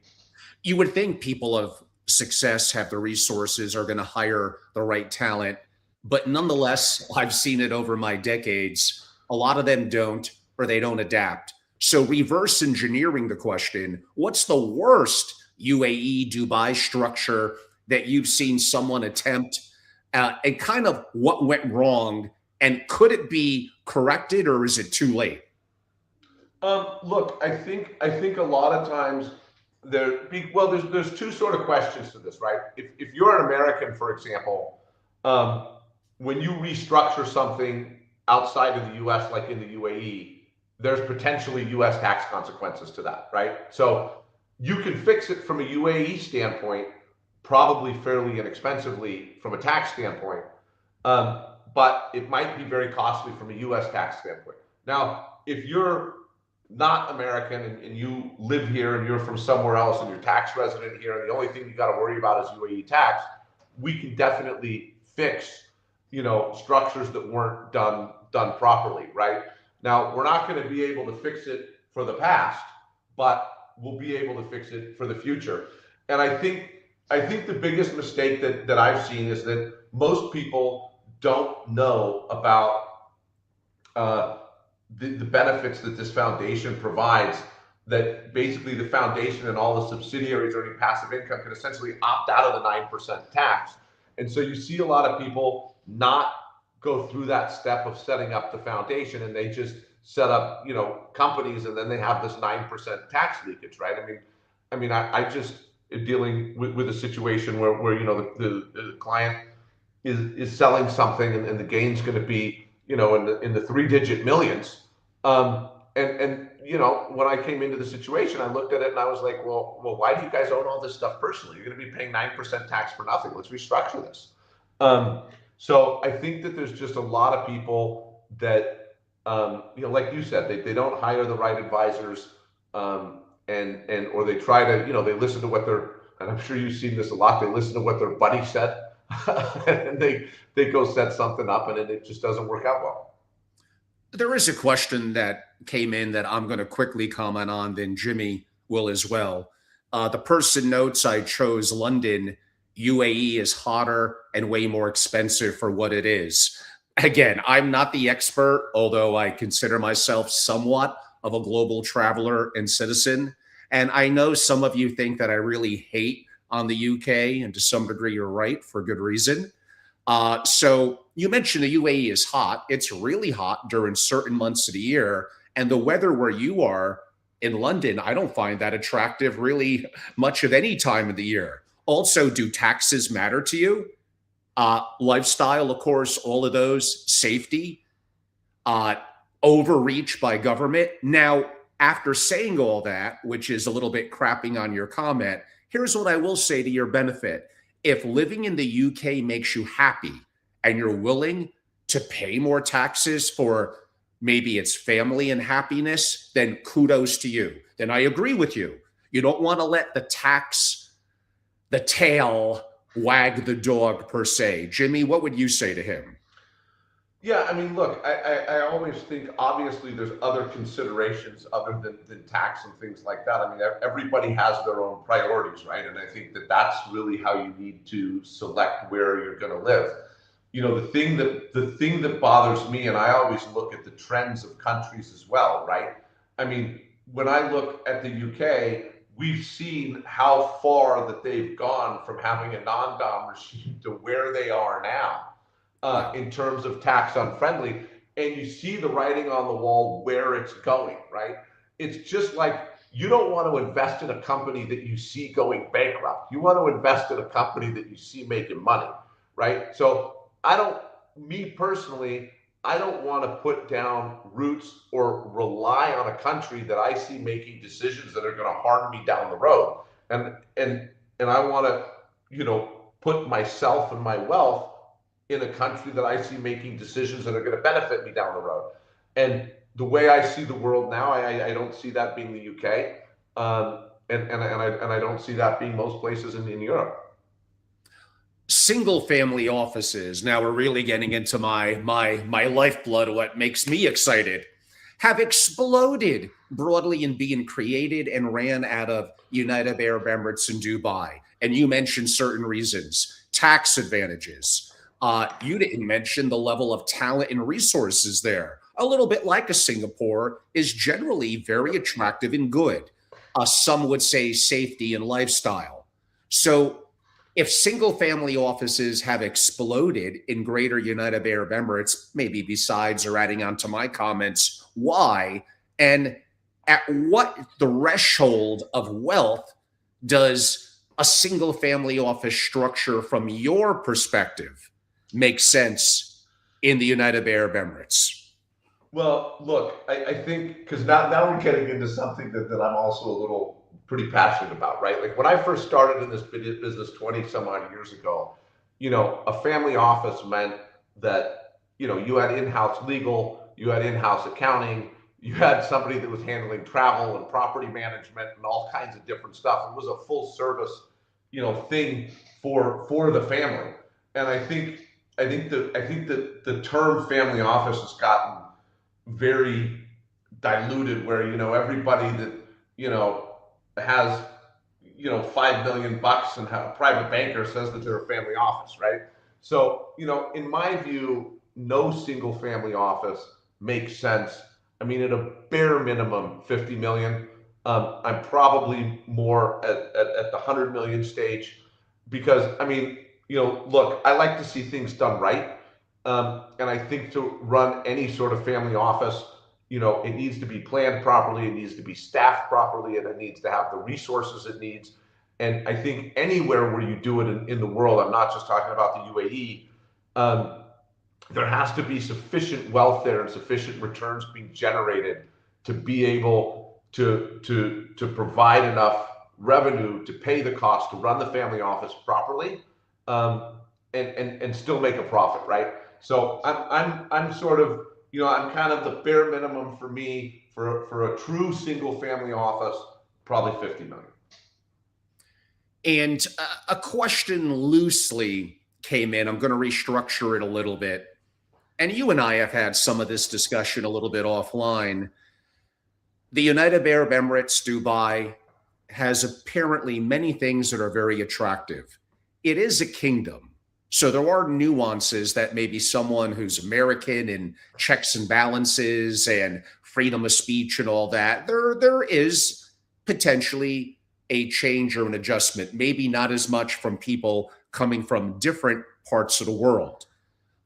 You would think people of success have the resources, are going to hire the right talent, but nonetheless, I've seen it over my decades. A lot of them don't, or they don't adapt. So reverse engineering the question, what's the worst UAE Dubai structure that you've seen someone attempt, and kind of what went wrong, and could it be corrected, or is it too late? Look, I think a lot of times there's two sort of questions to this, right? If you're an American, for example, when you restructure something outside of the U.S., like in the UAE, there's potentially U.S. tax consequences to that, right? So you can fix it from a UAE standpoint, probably fairly inexpensively from a tax standpoint, but it might be very costly from a U.S. tax standpoint. Now, if you're not American and you live here and you're from somewhere else and you're tax resident here, and the only thing you got to worry about is UAE tax, we can definitely fix, structures that weren't done properly, right? Now, we're not going to be able to fix it for the past, but we'll be able to fix it for the future. And I think the biggest mistake that I've seen is that most people don't know about the benefits that this foundation provides, that basically the foundation and all the subsidiaries earning passive income can essentially opt out of the 9% tax. And so you see a lot of people not go through that step of setting up the foundation, and they just set up, companies, and then they have this 9% tax leakage, right? I just dealing with a situation where the client is selling something, and the gain's going to be, in the 3-digit millions. When I came into the situation, I looked at it and I was like, well, why do you guys own all this stuff personally? You're going to be paying 9% tax for nothing. Let's restructure this. So I think that there's just a lot of people that, like you said, they don't hire the right advisors, or they try to, they listen to what and I'm sure you've seen this a lot, they listen to what their buddy said, and they go set something up, and it just doesn't work out well. There is a question that came in that I'm going to quickly comment on, then Jimmy will as well. The person notes, I chose London. UAE is hotter and way more expensive for what it is. Again, I'm not the expert, although I consider myself somewhat of a global traveler and citizen. And I know some of you think that I really hate on the UK, and to some degree, you're right, for good reason. So you mentioned the UAE is hot. It's really hot during certain months of the year. And the weather where you are in London, I don't find that attractive really much of any time of the year. Also, do taxes matter to you? Lifestyle, of course, all of those, safety, overreach by government. Now, after saying all that, which is a little bit crapping on your comment, here's what I will say to your benefit. If living in the UK makes you happy and you're willing to pay more taxes for maybe it's family and happiness, then kudos to you. Then I agree with you. You don't want to let the tail wag the dog per se. Jimmy, what would you say to him? Yeah, look, I always think, obviously, there's other considerations other than tax and things like that. Everybody has their own priorities, right? And I think that that's really how you need to select where you're going to live. The thing that bothers me, and I always look at the trends of countries as well, right? When I look at the UK, we've seen how far that they've gone from having a non-dom regime to where they are now. In terms of tax unfriendly, and you see the writing on the wall where it's going, right? It's just like, you don't want to invest in a company that you see going bankrupt. You want to invest in a company that you see making money, right? So me personally, I don't want to put down roots or rely on a country that I see making decisions that are going to harm me down the road. And I want to, put myself and my wealth in a country that I see making decisions that are going to benefit me down the road. And the way I see the world now, I don't see that being the UK, and I don't see that being most places in Europe. Single family offices, now we're really getting into my lifeblood, what makes me excited, have exploded broadly in being created and ran out of United Arab Emirates and Dubai. And you mentioned certain reasons, tax advantages. You didn't mention the level of talent and resources there. A little bit like a Singapore is generally very attractive and good. Some would say safety and lifestyle. So if single family offices have exploded in greater United Arab Emirates, maybe besides or adding on to my comments, why? And at what threshold of wealth does a single family office structure from your perspective make sense in the United Arab Emirates? Well, look, I think because now we're getting into something that I'm also a little pretty passionate about, right? Like when I first started in this business 20 some odd years ago, a family office meant that, you had in-house legal, you had in-house accounting, you had somebody that was handling travel and property management and all kinds of different stuff. It was a full service, thing for the family. And I think that the term family office has gotten very diluted where everybody that has 5 million bucks and a private banker says that they're a family office, right? So in my view, no single family office makes sense. I mean, at a bare minimum 50 million. I'm probably more at the 100 million stage because I mean, look, I like to see things done right. And I think to run any sort of family office, it needs to be planned properly, it needs to be staffed properly, and it needs to have the resources it needs. And I think anywhere where you do it in the world, I'm not just talking about the UAE, um, there has to be sufficient wealth there and sufficient returns being generated to be able to provide enough revenue to pay the cost to run the family office properly, um, and still make a profit, right? So I'm sort of I'm kind of the bare minimum for me for a true single family office, probably 50 million. And a question loosely came in. I'm going to restructure it a little bit. And you and I have had some of this discussion a little bit offline. The United Arab Emirates, Dubai, has apparently many things that are very attractive. It is a kingdom. So there are nuances that maybe someone who's American and checks and balances and freedom of speech and all that, there is potentially a change or an adjustment, maybe not as much from people coming from different parts of the world.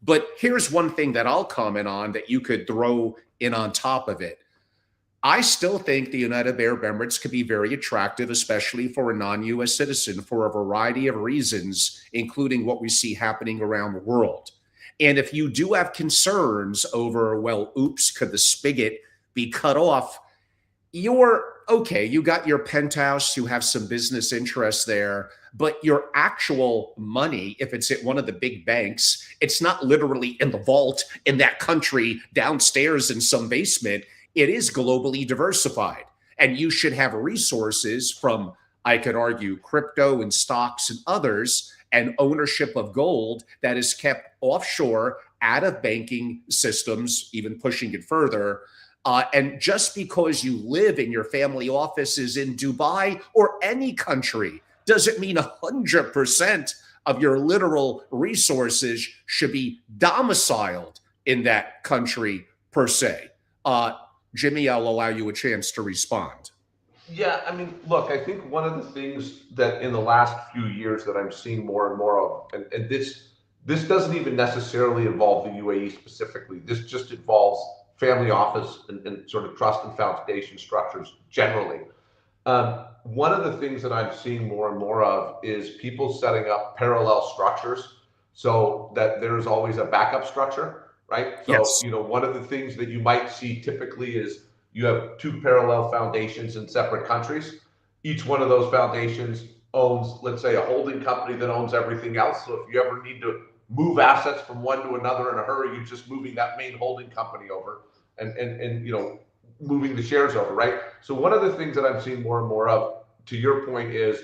But here's one thing that I'll comment on that you could throw in on top of it. I still think the United Arab Emirates could be very attractive, especially for a non-US citizen, for a variety of reasons, including what we see happening around the world. And if you do have concerns over, well, oops, could the spigot be cut off? You're okay. You got your penthouse, you have some business interests there, but your actual money, if it's at one of the big banks, it's not literally in the vault in that country downstairs in some basement. It is globally diversified. And you should have resources from, I could argue, crypto and stocks and others, and ownership of gold that is kept offshore out of banking systems, even pushing it further. And just because you live in your family offices in Dubai or any country doesn't mean 100% of your literal resources should be domiciled in that country per se. Jimmy, I'll allow you a chance to respond. Yeah, I mean, look, I think one of the things that in the last few years that I'm seeing more and more of, and this doesn't even necessarily involve the UAE specifically. This just involves family office and sort of trust and foundation structures generally. One of the things that I'm seeing more and more of is people setting up parallel structures so that there's always a backup structure, right? So, Yes. one of the things that you might see typically is you have two parallel foundations in separate countries. Each one of those foundations owns, let's say, a holding company that owns everything else. So if you ever need to move assets from one to another in a hurry, you're just moving that main holding company over and moving the shares over, right? So one of the things that I'm seeing more and more of, to your point, is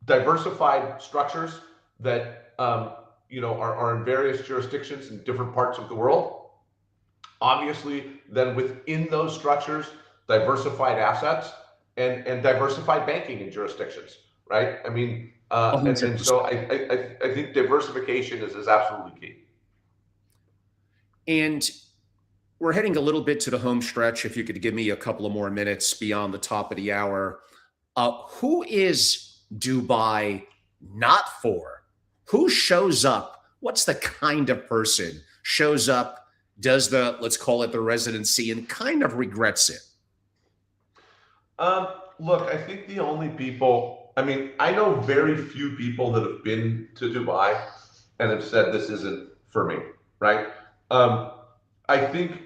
diversified structures that are in various jurisdictions in different parts of the world. Obviously, then within those structures, diversified assets and diversified banking in jurisdictions, right? I mean, and so 100%. I think diversification is absolutely key. And we're heading a little bit to the home stretch. If you could give me a couple of more minutes beyond the top of the hour. Who is Dubai not for? Who shows up? What's the kind of person shows up, does the, let's call it the residency, and kind of regrets it? Look, I think the only people, I mean, I know very few people that have been to Dubai and have said this isn't for me, right? Um, I think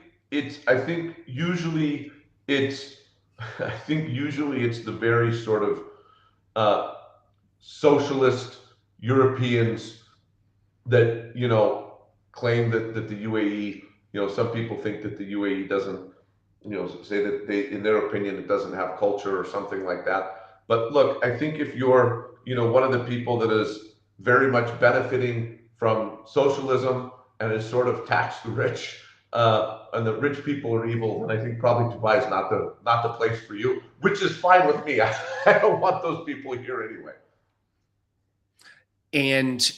usually it's, I think usually it's the very sort of uh, socialist Europeans that, claim that the UAE, some people think that the UAE doesn't, say that they, in their opinion, it doesn't have culture or something like that. But look, I think if you're, one of the people that is very much benefiting from socialism and is sort of tax the rich, and the rich people are evil, then I think probably Dubai is not the place for you, which is fine with me. I don't want those people here anyway. And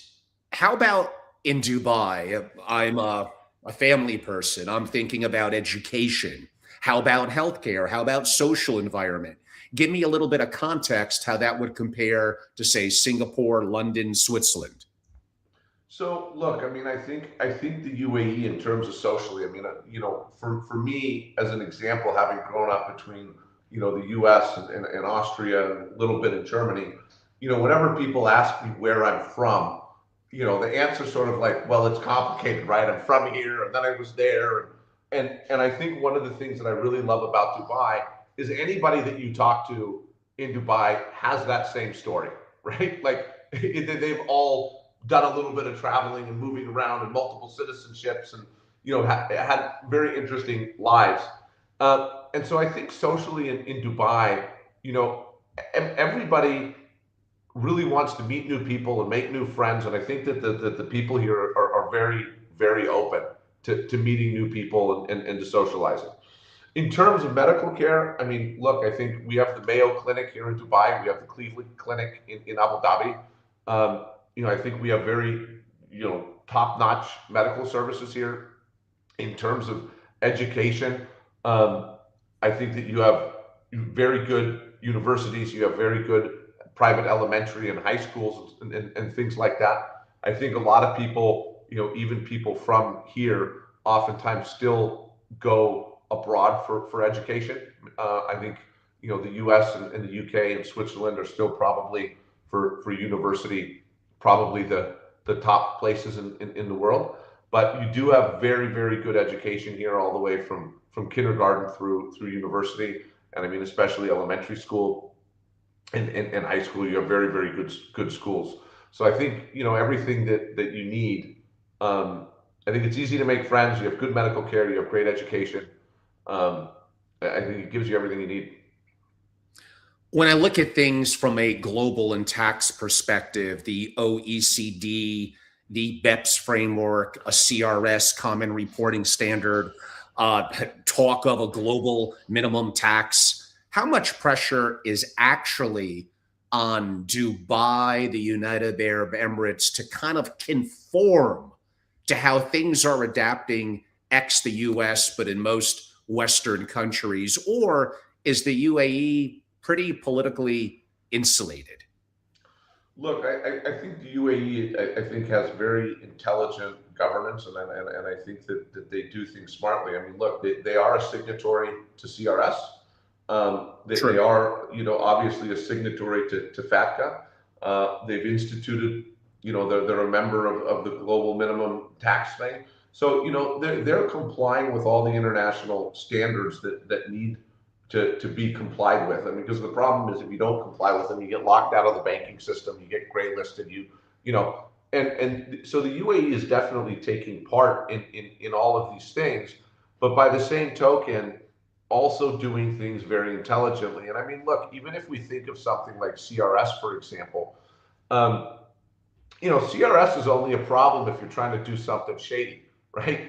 how about in Dubai? I'm a family person. I'm thinking about education. How about healthcare? How about social environment? Give me a little bit of context how that would compare to, say, Singapore, London, Switzerland. So look, I mean, I think the UAE in terms of socially, I mean, for me as an example, having grown up between the U.S. and Austria and a little bit in Germany, whenever people ask me where I'm from, the answer sort of like, well, it's complicated, right? I'm from here, and then I was there, and I think one of the things that I really love about Dubai is anybody that you talk to in Dubai has that same story, right? Like they've all done a little bit of traveling and moving around and multiple citizenships and had very interesting lives. And so I think socially in Dubai, you know, everybody really wants to meet new people and make new friends. And I think that the people here are very, very open to meeting new people and to socializing. In terms of medical care, I mean, look, I think we have the Mayo Clinic here in Dubai. We have the Cleveland Clinic in Abu Dhabi. I think we have very, top-notch medical services here. In terms of education, I think that you have very good universities. You have very good private elementary and high schools and things like that. I think a lot of people, even people from here, oftentimes still go abroad for education. I think the U.S. and the U.K. and Switzerland are still probably for university probably the top places in the world. But you do have very, very good education here, all the way from kindergarten through university, and I mean especially elementary school and high school. You have very, very good schools. So I think everything that you need. I think it's easy to make friends. You have good medical care. You have great education. Um, I think it gives you everything you need. When I look at things from a global and tax perspective, the OECD, the BEPS framework, a CRS, common reporting standard, talk of a global minimum tax, how much pressure is actually on Dubai, the United Arab Emirates, to kind of conform to how things are adapting ex the US, but in most Western countries? Or is the UAE pretty politically insulated? Look, I think the UAE, I think, has very intelligent governance, and I think that they do things smartly. I mean, look, they are a signatory to CRS. They True. are, obviously a signatory to FATCA. They've instituted, they're a member of the global minimum tax thing. So, they're complying with all the international standards that need to be complied with. I mean, because the problem is if you don't comply with them, you get locked out of the banking system, you get gray listed, and so the UAE is definitely taking part in all of these things, but by the same token, also doing things very intelligently. And I mean, look, even if we think of something like CRS, for example, um, CRS is only a problem if you're trying to do something shady, right?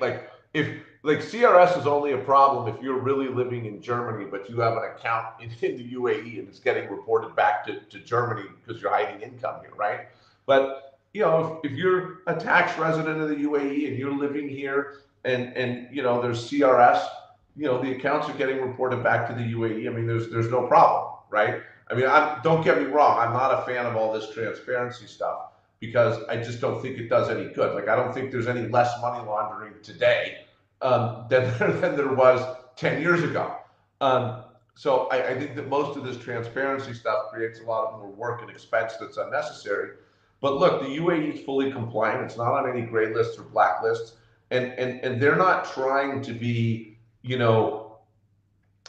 If like CRS is only a problem if you're really living in Germany, but you have an account in the UAE and it's getting reported back to Germany because you're hiding income here, right? But if you're a tax resident of the UAE and you're living here and there's CRS, the accounts are getting reported back to the UAE. I mean, there's no problem, right? I mean, don't get me wrong, I'm not a fan of all this transparency stuff because I just don't think it does any good. Like, I don't think there's any less money laundering today than there was 10 years ago. Um, So I think that most of this transparency stuff creates a lot of more work and expense that's unnecessary. But look, the UAE is fully compliant. It's not on any gray lists or black lists. And they're not trying to be, you know,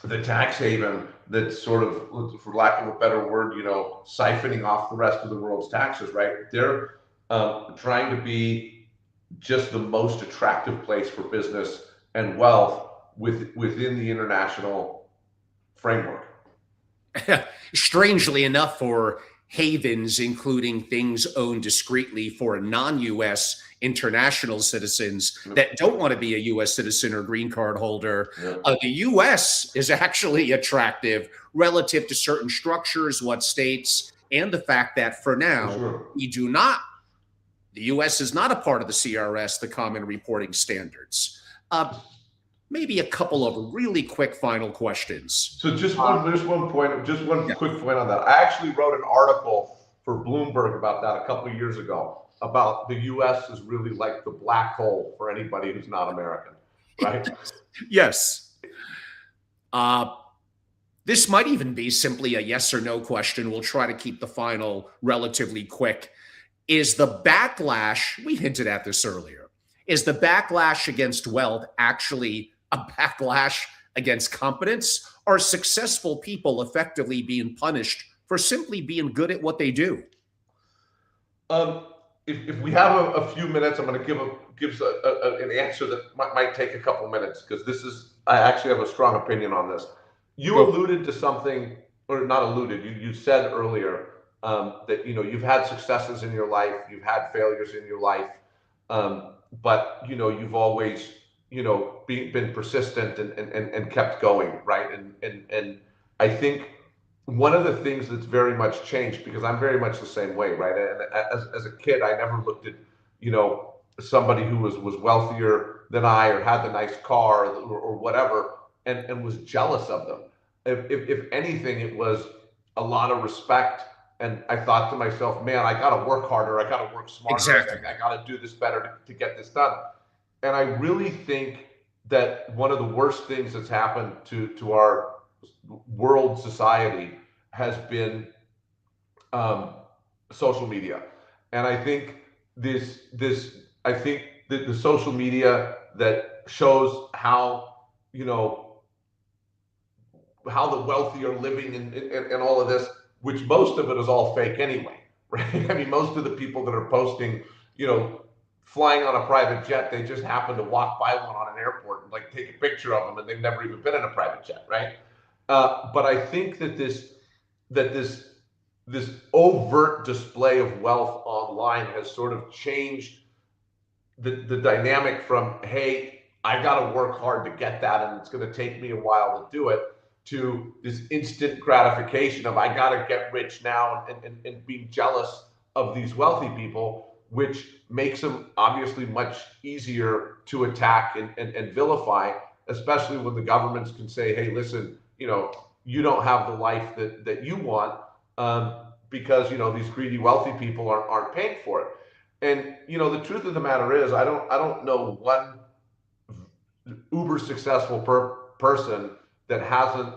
the tax haven that's sort of, for lack of a better word, you know, siphoning off the rest of the world's taxes, right? They're trying to be just the most attractive place for business and wealth within the international framework. Strangely enough, for havens, including things owned discreetly for non-US international citizens that don't want to be a US citizen or green card holder, the US is actually attractive relative to certain structures, what states, and the fact that for now, we do not, the US is not a part of the CRS, the Common Reporting Standards. Maybe a couple of really quick final questions. So just one quick point on that. I actually wrote an article for Bloomberg about that a couple of years ago, about the US is really like the black hole for anybody who's not American, right? Yes. This might even be simply a yes or no question. We'll try to keep the final relatively quick. Is the backlash, we hinted at this earlier, is the backlash against wealth actually a backlash against competence? Are successful people effectively being punished for simply being good at what they do? If we have a few minutes, I'm going to give an answer that might take a couple minutes, because I actually have a strong opinion on this. You alluded to something, or not alluded, you said earlier that, you know, you've had successes in your life, you've had failures in your life, but, you know, you've always, you know, been persistent and kept going, right? And I think one of the things that's very much changed, because I'm very much the same way, right? And as a kid, I never looked at, you know, somebody who was wealthier than I, or had the nice car, or whatever, and was jealous of them. If anything, it was a lot of respect. And I thought to myself, man, I got to work harder. I got to work smarter. Exactly. I got to do this better to get this done. And I really think that one of the worst things that's happened to our world society has been social media. And I think I think that the social media that shows how, you know, how the wealthy are living and all of this, which most of it is all fake anyway, right? I mean, most of the people that are posting, you know, flying on a private jet, they just happen to walk by one on an airport and like take a picture of them, and they've never even been in a private jet, right? But I think that this overt display of wealth online has sort of changed the dynamic from, hey, I got to work hard to get that, and it's going to take me a while to do it, to this instant gratification of, I got to get rich now, and being jealous of these wealthy people, which makes them obviously much easier to attack and vilify, especially when the governments can say, hey, listen, you know, you don't have the life that you want, because, you know, these greedy wealthy people aren't paying for it. And, you know, the truth of the matter is, I don't know one uber successful person that hasn't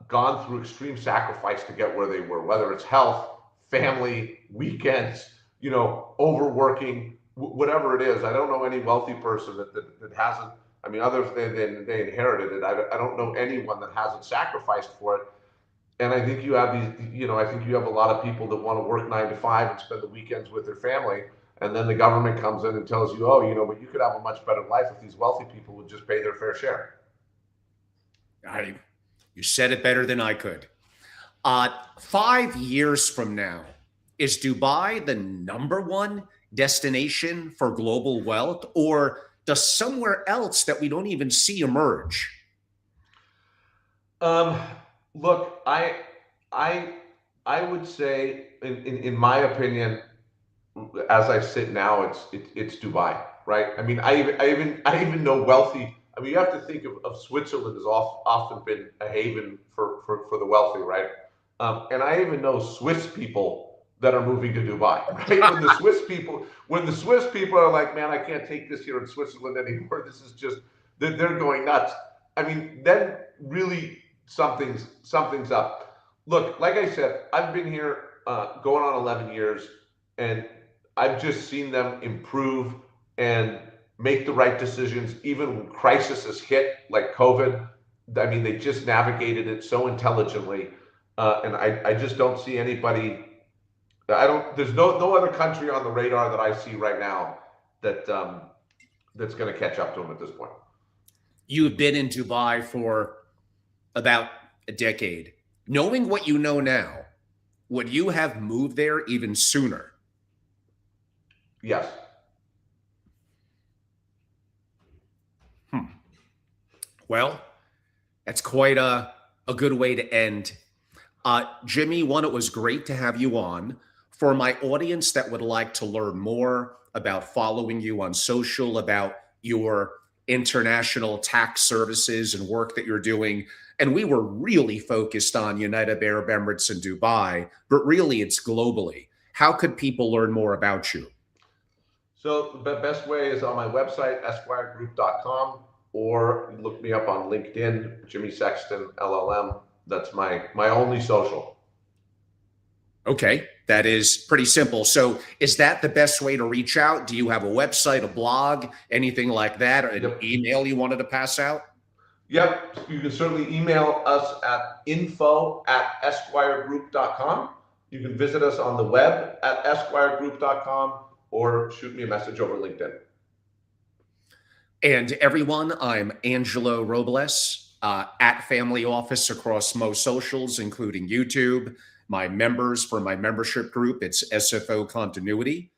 gone through extreme sacrifice to get where they were, whether it's health, family, weekends, you know, overworking, whatever it is. I don't know any wealthy person that hasn't, I mean, other than they inherited it, I don't know anyone that hasn't sacrificed for it. And I think you have these, you know, I think you have a lot of people that want to work 9 to 5 and spend the weekends with their family. And then the government comes in and tells you, oh, you know, but you could have a much better life if these wealthy people would just pay their fair share. You said it better than I could. 5 years from now, is Dubai the #1 destination for global wealth, or does somewhere else that we don't even see emerge? Look, I would say, in my opinion, as I sit now, it's Dubai, right? I mean, I even know wealthy. I mean, you have to think of Switzerland has often been a haven for the wealthy, right? And I even know Swiss people that are moving to Dubai, right? When the Swiss people are like, man, I can't take this here in Switzerland anymore. This is just, they're going nuts. I mean, then really something's up. Look, like I said, I've been here going on 11 years, and I've just seen them improve and make the right decisions, even when crisis has hit, like COVID. I mean, they just navigated it so intelligently, and I just don't see anybody. I don't. There's no other country on the radar that I see right now that that's going to catch up to them at this point. You've been in Dubai for about a decade. Knowing what you know now, would you have moved there even sooner? Yes. Well, that's quite a good way to end. Jimmy, one, it was great to have you on. For my audience that would like to learn more about following you on social, about your international tax services and work that you're doing, and we were really focused on United Arab Emirates and Dubai, but really it's globally. How could people learn more about you? So the best way is on my website, esquiregroup.com, or look me up on LinkedIn, Jimmy Sexton, LL.M. That's my only social. Okay, that is pretty simple. So is that the best way to reach out? Do you have a website, a blog, anything like that, or an email you wanted to pass out? Yep, you can certainly email us at info@esquiregroup.com. You can visit us on the web at esquiregroup.com or shoot me a message over LinkedIn. And everyone, I'm Angelo Robles, at Family Office across most socials, including YouTube. My members for my membership group, it's SFO Continuity.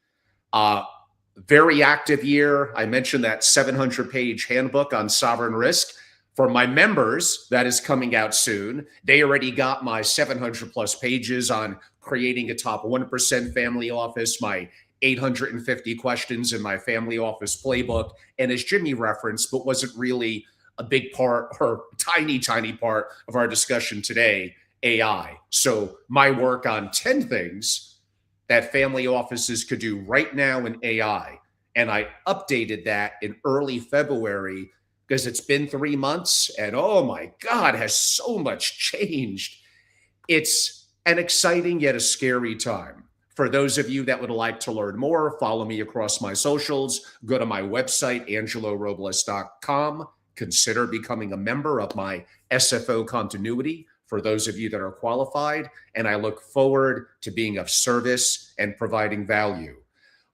Very active year. I mentioned that 700-page handbook on sovereign risk. For my members, that is coming out soon. They already got my 700 plus pages on creating a top 1% family office, my 850 questions in my family office playbook. And as Jimmy referenced, but wasn't really a big part or tiny part of our discussion today, AI. So my work on 10 things that family offices could do right now in AI. And I updated that in early February because it's been 3 months and oh my God, has so much changed. It's an exciting yet a scary time. For those of you that would like to learn more, follow me across my socials. Go to my website, angelorobles.com. Consider becoming a member of my SFO Continuity for those of you that are qualified. And I look forward to being of service and providing value.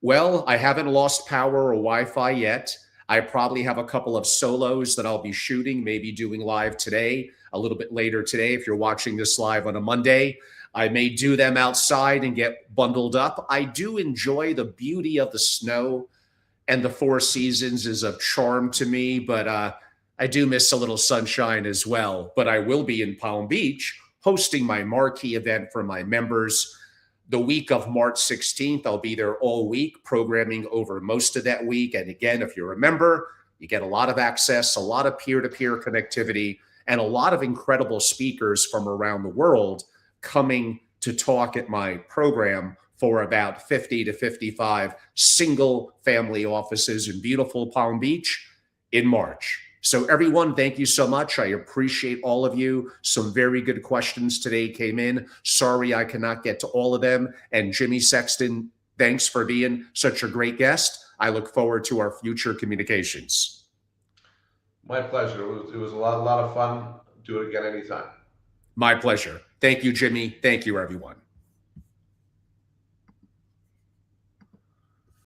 Well, I haven't lost power or Wi-Fi yet. I probably have a couple of solos that I'll be shooting, maybe doing live today, a little bit later today. If you're watching this live on a Monday, I may do them outside and get bundled up. I do enjoy the beauty of the snow, and the Four Seasons is of charm to me, but I do miss a little sunshine as well. But I will be in Palm Beach hosting my marquee event for my members the week of March 16th. I'll be there all week, programming over most of that week. And again, if you're a member, you get a lot of access, a lot of peer-to-peer connectivity, and a lot of incredible speakers from around the world coming to talk at my program for about 50 to 55 single family offices in beautiful Palm Beach in March. So everyone, thank you so much. I appreciate all of you. Some very good questions today came in. Sorry I cannot get to all of them. And Jimmy Sexton, thanks for being such a great guest. I look forward to our future communications. My pleasure. It was a lot of fun. Do it again anytime. My pleasure. Thank you, Jimmy. Thank you, everyone.